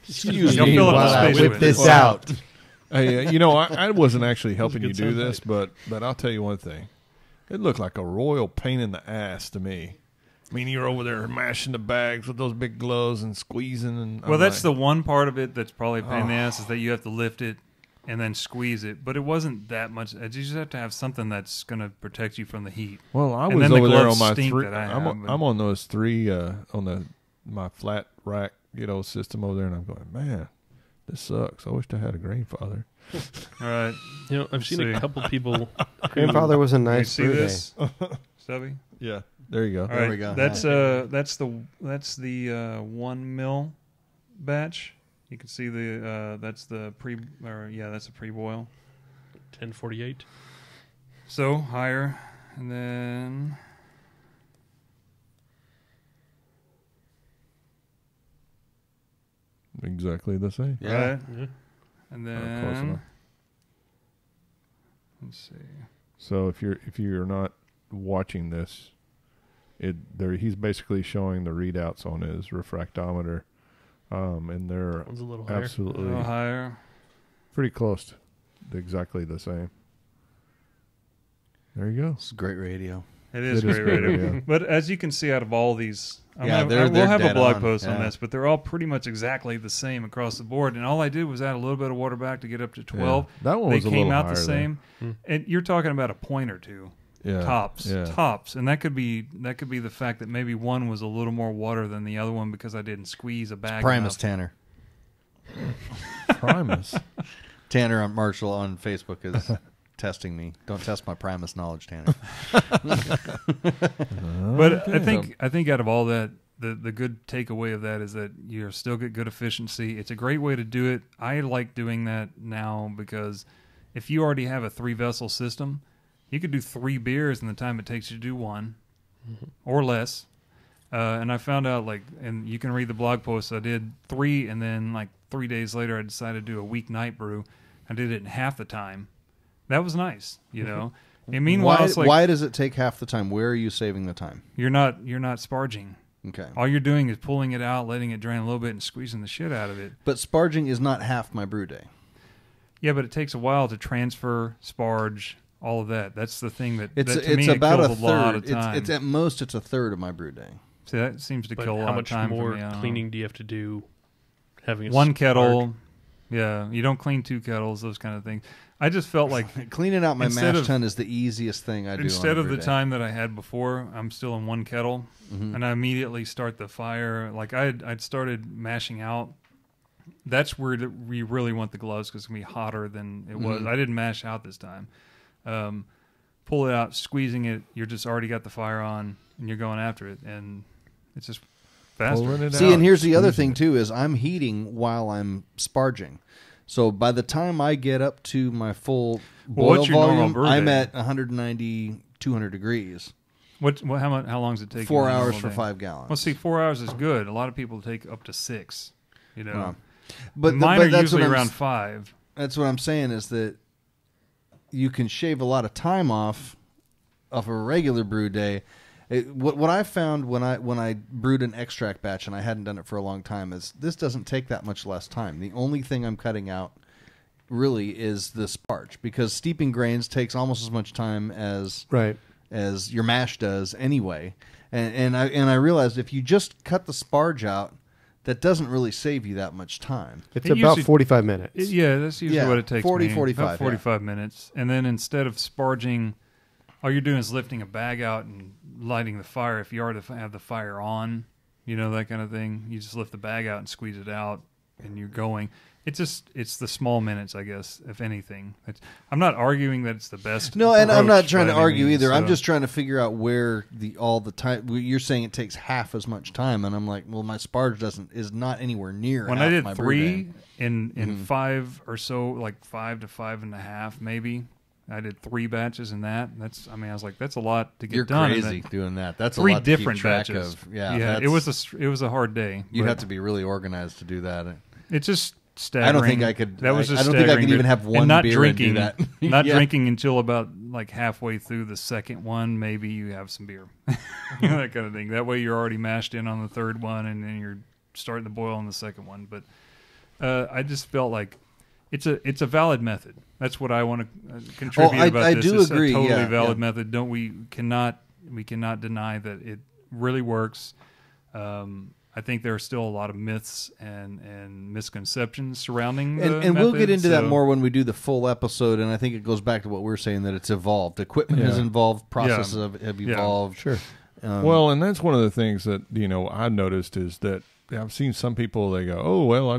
Excuse Y'all me fill up the while I space whip with this it. out. Hey, I wasn't actually helping you good do soundbite. this, but I'll tell you one thing. It looked like a royal pain in the ass to me. I mean, you're over there mashing the bags with those big gloves and squeezing. And Well, that's the one part of it that's probably a pain in the ass is that you have to lift it and then squeeze it. But it wasn't that much. You just have to have something that's going to protect you from the heat. Well, I and was then the over there gloves on my stink three. that I I'm, have, but- I'm on those three on my flat rack, system over there, and I'm going, man, this sucks. I wished I had a grandfather. All right. I've seen See. a couple people. Grandfather was a You nice see brew day. this, Stubby? Yeah, there you go. All There right. we go. That's the 1 mil batch. You can see that's the that's a pre-boil. 1048. So higher, and then Exactly the same. Yeah. right, Yeah. and close then enough. let's see. So if you're not watching this, he's basically showing the readouts on his refractometer, and they're One's a little higher. A absolutely little higher. pretty close to exactly the same. There you go. It's great radio. It is It is great great radio. radio. But as you can see out of all these, Yeah, we'll they're have a dead blog on. post on Yeah. this, but they're all pretty much exactly the same across the board. And all I did was add a little bit of water back to get up to 12. Yeah. That one They was a came little out higher the same. And you're talking about a point or two. Yeah. Tops, Yeah. tops, and that could be the fact that maybe one was a little more water than the other one because I didn't squeeze a bag. Primus enough. Tanner. Primus. Tanner on Marshall on Facebook is testing me. Don't test my Primus knowledge, Tanner. But I think out of all that, the good takeaway of that is that you're still get good efficiency. It's a great way to do it. I like doing that now because if you already have a 3-vessel system, you could do 3 beers in the time it takes you to do one or less. And I found out, and you can read the blog post, I did 3, and then 3 days later I decided to do a weeknight brew. I did it in half the time. That was nice, And meanwhile, Why, it's like why does it take half the time? Where are you saving the time? you're not sparging. Okay. All you're doing is pulling it out, letting it drain a little bit, and squeezing the shit out of it. But sparging is not half my brew day. Yeah, but it takes a while to transfer, sparge, all of that. That's the thing that It's that to me, about a kills lot of third. time. It's at most it's a third of my brew day. See, that seems to But kill a how lot of much time more for me. I don't know. cleaning do you have to do? Having a One kettle. spark? Yeah, you don't clean 2 kettles, those kind of things. I just felt like Cleaning out my Instead mash of- tun is the easiest thing I do. instead on a of brew the day. time that I had before, I'm still in 1 kettle, Mhm. and I immediately start the fire. Like I'd started mashing out. That's where we really want the gloves because it's going to be hotter than it was. Mhm. I didn't mash out this time. Pull it out, squeezing it. You're just already got the fire on, and you're going after it, and it's just faster. Pulling it See, out, and here's the other squeezing thing it. too: is I'm heating while I'm sparging. So by the time I get up to my full Well, boil what's your normal volume, brew I'm day? at 190, 200 degrees. How long does it take? 4 you on a hours normal for day? 5 gallons. Well, see, 4 hours is good. A lot of people take up to 6. You know, Wow. But mine but are that's usually what I'm around 5. That's what I'm saying is that you can shave a lot of time off a regular brew day. What I found when I brewed an extract batch and I hadn't done it for a long time is this doesn't take that much less time. The only thing I'm cutting out really is the sparge because steeping grains takes almost as much time as Right. as your mash does anyway. And I realized if you just cut the sparge out, that doesn't really save you that much time. It's It about usually- 45 minutes. Yeah, that's usually Yeah, what it takes. 40, me. 45, About 45 minutes, and then instead of sparging, all you're doing is lifting a bag out and lighting the fire. If you already have the fire on, you know, that kind of thing, you just lift the bag out and squeeze it out, and you're going. It's the small minutes, I guess, if anything. I'm not arguing that it's the best. No, and I'm not approach trying by to any argue means, either. I'm so- just trying to figure out where all the time. You're saying it takes half as much time, and I'm like, well, my sparge is not anywhere near. When half I did my brew 3 day. in Mhm. 5 or so, like 5 to 5.5, maybe. I did 3 batches in that. I was like, that's a lot to get You're done. in crazy that. doing that. That's 3 a lot to keep different track batches. of. Yeah, it was a hard day. You'd but have to be really organized to do that. It's just staggering. I don't think I could. That was just I don't think I staggering, could even but- have and one not beer drinking, and do that. not Yeah. drinking until about like halfway through the second one. Maybe you have some beer, that kind of thing. That way you're already mashed in on the third one, and then you're starting to boil on the second one. But I just felt like it's a valid method. That's what I want to contribute about I this. do It's agree, a totally yeah, valid yeah. method. We cannot deny that it really works. I think there are still a lot of myths and misconceptions surrounding the And we'll get method, into that so- more when we do the full episode. And I think it goes back to what we're saying that it's evolved. Equipment has Yeah. evolved. Processes have Yeah. evolved. Sure. Well, and that's one of the things that I've noticed is that I've seen some people, they go, oh well,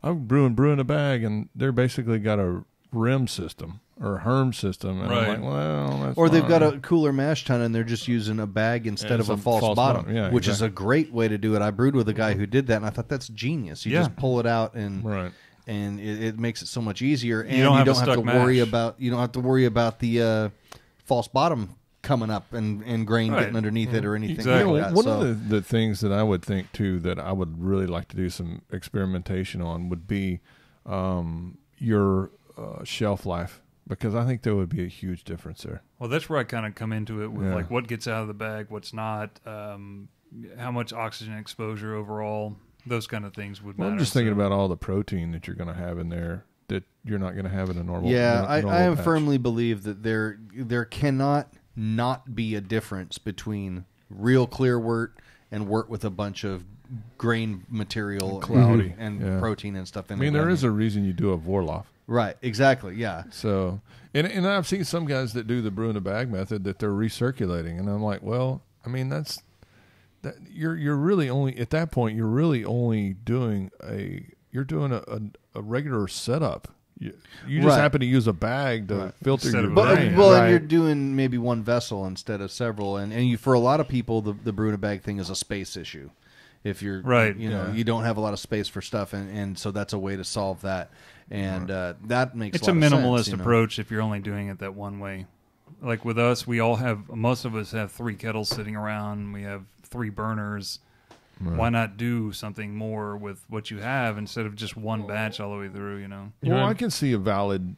I'm brewing a bag, and they're basically got a rim system or a Herm system, and Right. I'm like, well, that's Or they've fine. got a cooler mash tun and they're just using a bag instead As of a a false false bottom, bottom. Yeah, which is a exactly. great way to do it. I brewed with a guy who did that, and I thought that's genius. You Yeah. just pull it out and right. and it makes it so much easier. And don't have a have to stuck worry mash. about the false bottom coming up and grain Right. getting underneath it or anything Exactly. like that. One So- of the things that I would think too that I would really like to do some experimentation on would be your shelf life, because I think there would be a huge difference there. Well, that's where I kind of come into it with Yeah. like what gets out of the bag, what's not, how much oxygen exposure overall, those kind of things would Well, matter. I'm just thinking So- about all the protein that you're going to have in there that you're not going to have in a normal. Yeah, normal I batch. firmly believe that there cannot not be a difference between real clear wort and wort with a bunch of grain material, Cloudy, and yeah. protein and stuff in I mean, it. there is a reason you do a Vorloff. right, exactly, yeah. So, and I've seen some guys that do the brew in a bag method that they're recirculating, and I'm like, well, I mean, that you're really only at that point you're really only doing a regular setup. You just Right. happen to use a bag to filter Instead your of a But, grain. well, Right. and you're doing maybe one vessel instead of several, and you, for a lot of people, the brew in a bag thing is a space issue. If you're Right, yeah. you don't have a lot of space for stuff, and so that's a way to solve that, and that makes It's a lot of minimalist sense, you know? approach if you're only doing it that one way. Like with us, most of us have 3 kettles sitting around. We have 3 burners. Right. Why not do something more with what you have instead of just one batch all the way through, Well, I can see a valid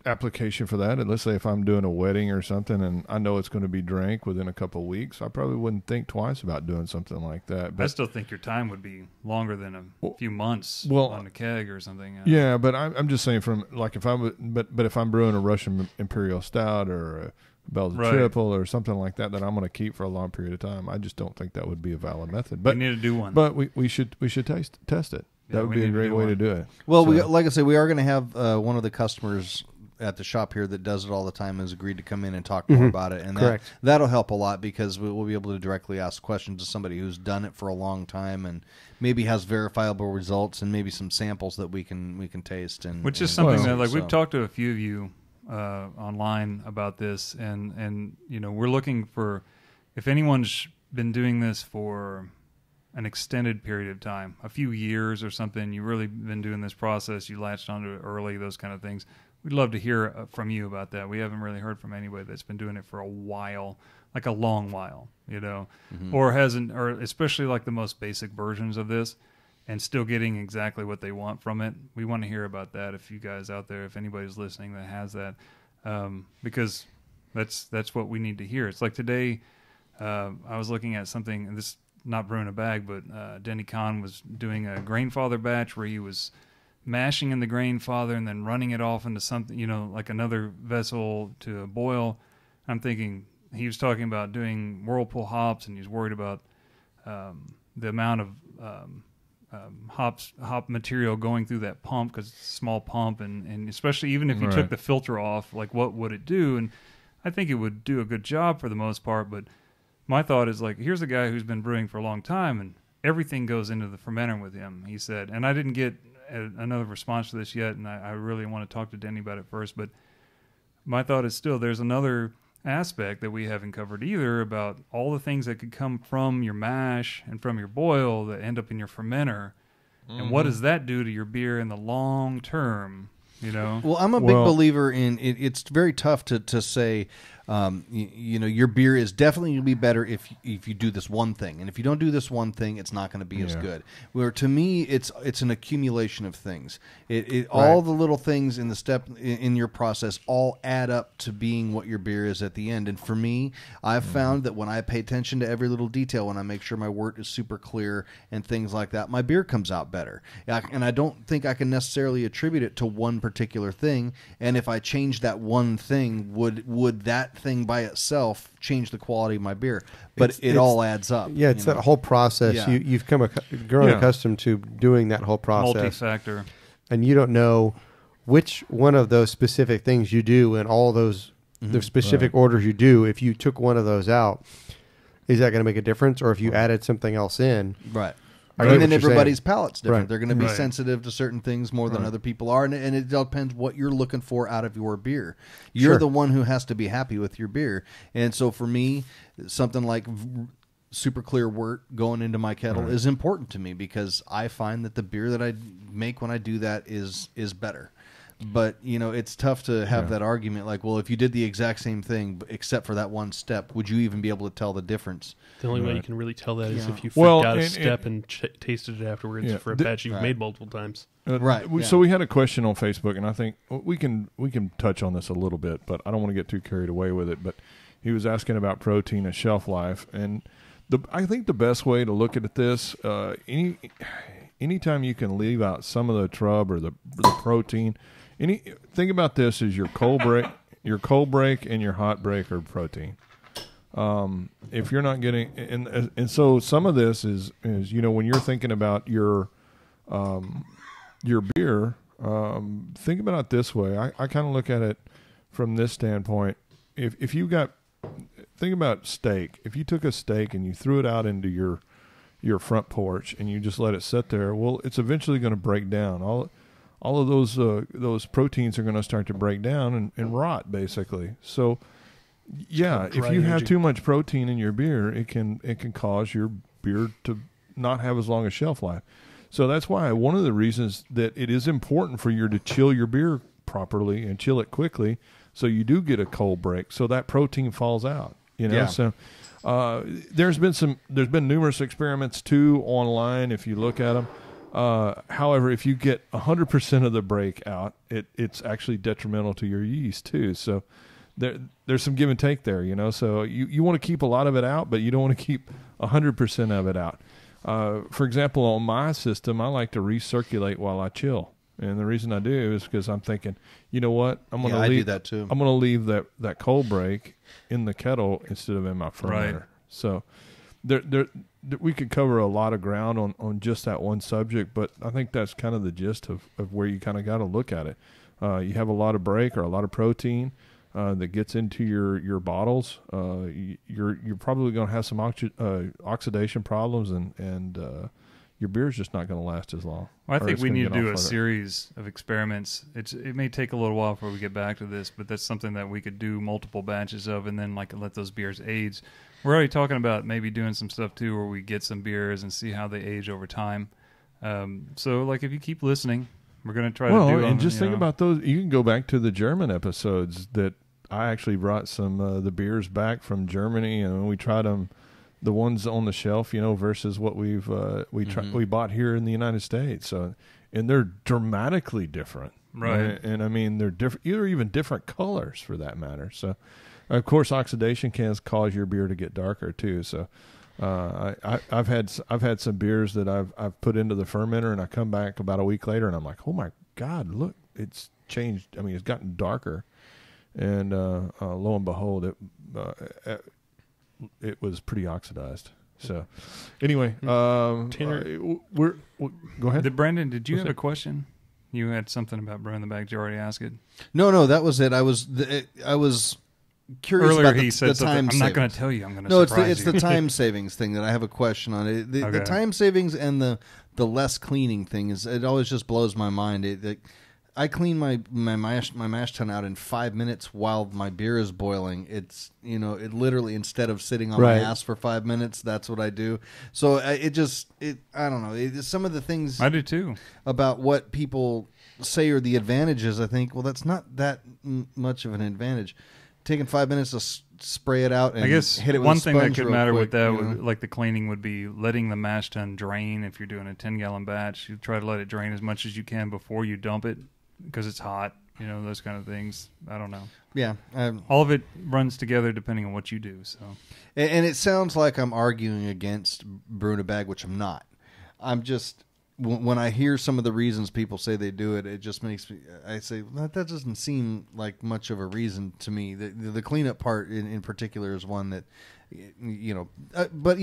application for that. And let's say if I'm doing a wedding or something and I know it's going to be drank within a couple of weeks, I probably wouldn't think twice about doing something like that. But I still think your time would be longer than a few months on a keg or something. Yeah, but I'm just saying from like if if I'm brewing a Russian Imperial Stout or a Belgian Triple or something like that I'm going to keep for a long period of time, I just don't think that would be a valid method. But we need to do one. But we should test it. That would be a great way to do it. Well, like I say, we are going to have one of the customers at the shop here that does it all the time has agreed to come in and talk more about it, and that'll help a lot because we'll be able to directly ask questions to somebody who's done it for a long time and maybe has verifiable results and maybe some samples that we can taste. And which is something that we've talked to a few of you online about this, and we're looking for if anyone's been doing this for an extended period of time, a few years or something, you've really been doing this process, you latched onto it early, those kind of things. We'd love to hear from you about that. We haven't really heard from anybody that's been doing it for a while, like a long while, or hasn't, or especially like the most basic versions of this and still getting exactly what they want from it. We want to hear about that if you guys out there, if anybody's listening that has that, because that's what we need to hear. It's like today, I was looking at something, and this not brewing a bag, but Denny Kahn was doing a grain father batch where he was mashing in the grain father and then running it off into something, like another vessel to boil. I'm thinking he was talking about doing whirlpool hops, and he's worried about the amount of hop material going through that pump because it's a small pump, and especially even if you took the filter off, like what would it do? And I think it would do a good job for the most part, but my thought is like, here's a guy who's been brewing for a long time, and everything goes into the fermenter with him, he said. And I didn't get another response to this yet, and I really want to talk to Denny about it first. But my thought is still there's another aspect that we haven't covered either about all the things that could come from your mash and from your boil that end up in your fermenter. Mm-hmm. And what does that do to your beer in the long term? Well, I'm a big believer in it. It's very tough to say, your beer is definitely going to be better if you do this one thing, and if you don't do this one thing, it's not going to be as good. Where to me, it's an accumulation of things. All the little things in the step in your process all add up to being what your beer is at the end. And for me, I've found that when I pay attention to every little detail, when I make sure my wort is super clear and things like that, my beer comes out better. And I don't think I can necessarily attribute it to one particular thing. And if I change that one thing, would that thing by itself change the quality of my beer? But it all adds up. Yeah, it's that whole process. Yeah. You've grown accustomed to doing that whole process. Multi-factor. And you don't know which one of those specific things you do and all those the specific orders you do. If you took one of those out, is that going to make a difference? Or if you added something else in? Right. And then everybody's palate's different. Right. They're going to be sensitive to certain things more than other people are, and it depends what you're looking for out of your beer. You're the one who has to be happy with your beer. And so for me, something like super clear wort going into my kettle is important to me because I find that the beer that I make when I do that is better. But, it's tough to have that argument like, well, if you did the exact same thing except for that one step, would you even be able to tell the difference? The only way you can really tell that is if you forgot a step and tasted it afterwards for a batch you've made multiple times. So we had a question on Facebook, and I think we can touch on this a little bit, but I don't want to get too carried away with it. But he was asking about protein and shelf life, and I think the best way to look at this, anytime you can leave out some of the trub or the protein. Think about this as your cold break, and your hot break are protein. If you're not getting, and so some of this is when you're thinking about your beer, think about it this way. I kind of look at it from this standpoint. If you think about steak. If you took a steak and you threw it out into your front porch and you just let it sit there, well, it's eventually going to break down. All of those proteins are going to start to break down and rot, basically. So, if you have too much protein in your beer, it can cause your beer to not have as long a shelf life. So that's why one of the reasons that it is important for you to chill your beer properly and chill it quickly, so you do get a cold break, so that protein falls out. So there's been numerous experiments too online if you look at them. However, if you get 100% of the break out, it's actually detrimental to your yeast too. So there's some give and take there, you know. So you want to keep a lot of it out, but you don't want to keep 100% of it out. For example, on my system, I like to recirculate while I chill. And the reason I do is because I'm thinking, you know what? I'm going to leave I do that too. I'm going to leave that cold break in the kettle instead of in my fermenter. Right. So we could cover a lot of ground on just that one subject, but I think that's kind of the gist of where you kind of got to look at it. You have a lot of break or a lot of protein that gets into your bottles. You're probably going to have some oxidation problems, and your beer's just not going to last as long. Well, I think we need to do a further. series of experiments. It may take a little while before we get back to this, but that's something that we could do multiple batches of, and then let those beers age. We're already talking about maybe doing some stuff too, where we get some beers and see how they age over time. So if you keep listening, we're going to try to do. And just think about those. You can go back to the German episodes that I actually brought some the beers back from Germany, and we tried them. The ones on the shelf, versus what we bought here in the United States. So, and they're dramatically different, right? And I mean, they're different, even different colors for that matter. So, of course, oxidation can cause your beer to get darker too. So, I've had some beers that I've put into the fermenter, and I come back about a week later, and I'm like, oh my God, look, it's changed. I mean, it's gotten darker, and lo and behold, it was pretty oxidized. So, anyway, Tanner, go ahead. Brandon, did you have a question? You had something about brewing the bag. Did you already ask it? No, that was it. I was curious Earlier about he said the something. time I'm not going savings. to tell you. I'm going to No, surprise it's you. the time savings thing that I have a question on. The Okay. time savings and the less cleaning thing it always just blows my mind. I clean my mash tun out in 5 minutes while my beer is boiling. It's it literally, instead of sitting on my ass for 5 minutes, that's what I do. So I don't know. Some of the things I do too about what people say are the advantages. I think, well, that's not that much of an advantage. Taking 5 minutes to spray it out and I guess hit it with one a thing that sponge could real matter quick, with that, you know? like the cleaning, would be letting the mash tun drain. If you're doing a 10-gallon batch, you try to let it drain as much as you can before you dump it, because it's hot, those kind of things. I don't know. Yeah. All of it runs together depending on what you do. So, and it sounds like I'm arguing against brewing a bag, which I'm not. I'm just, when I hear some of the reasons people say they do it, it just makes me, I say, well, that doesn't seem like much of a reason to me. The cleanup part in particular is one that, but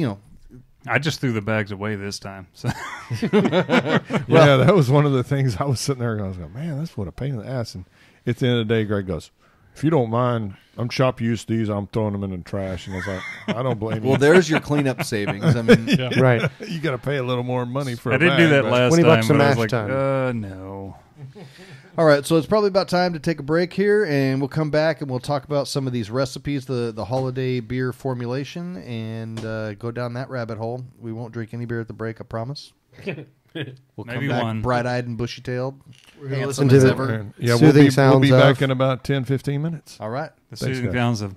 I just threw the bags away this time. So. Yeah, that was one of the things I was sitting there and I was going, man, that's what a pain in the ass. And at the end of the day, Greg goes, if you don't mind, I'm shop used to these. I'm throwing them in the trash. And I was like, I don't blame you. Well, there's your cleanup savings. I mean, Right. You got to pay a little more money for I a did bag, do that but- last 20 time, bucks a but I was mash like, tun. no. all right, so it's probably about time to take a break here, and we'll come back and we'll talk about some of these recipes, the holiday beer formulation, and go down that rabbit hole. We won't drink any beer at the break, I promise. We'll Maybe come back one. bright-eyed and bushy-tailed. listen Handsome to as the- ever. And, yeah, Soothing we'll sounds be of- back in about 10, 15 minutes. All right. The Thanks, soothing guys. sounds of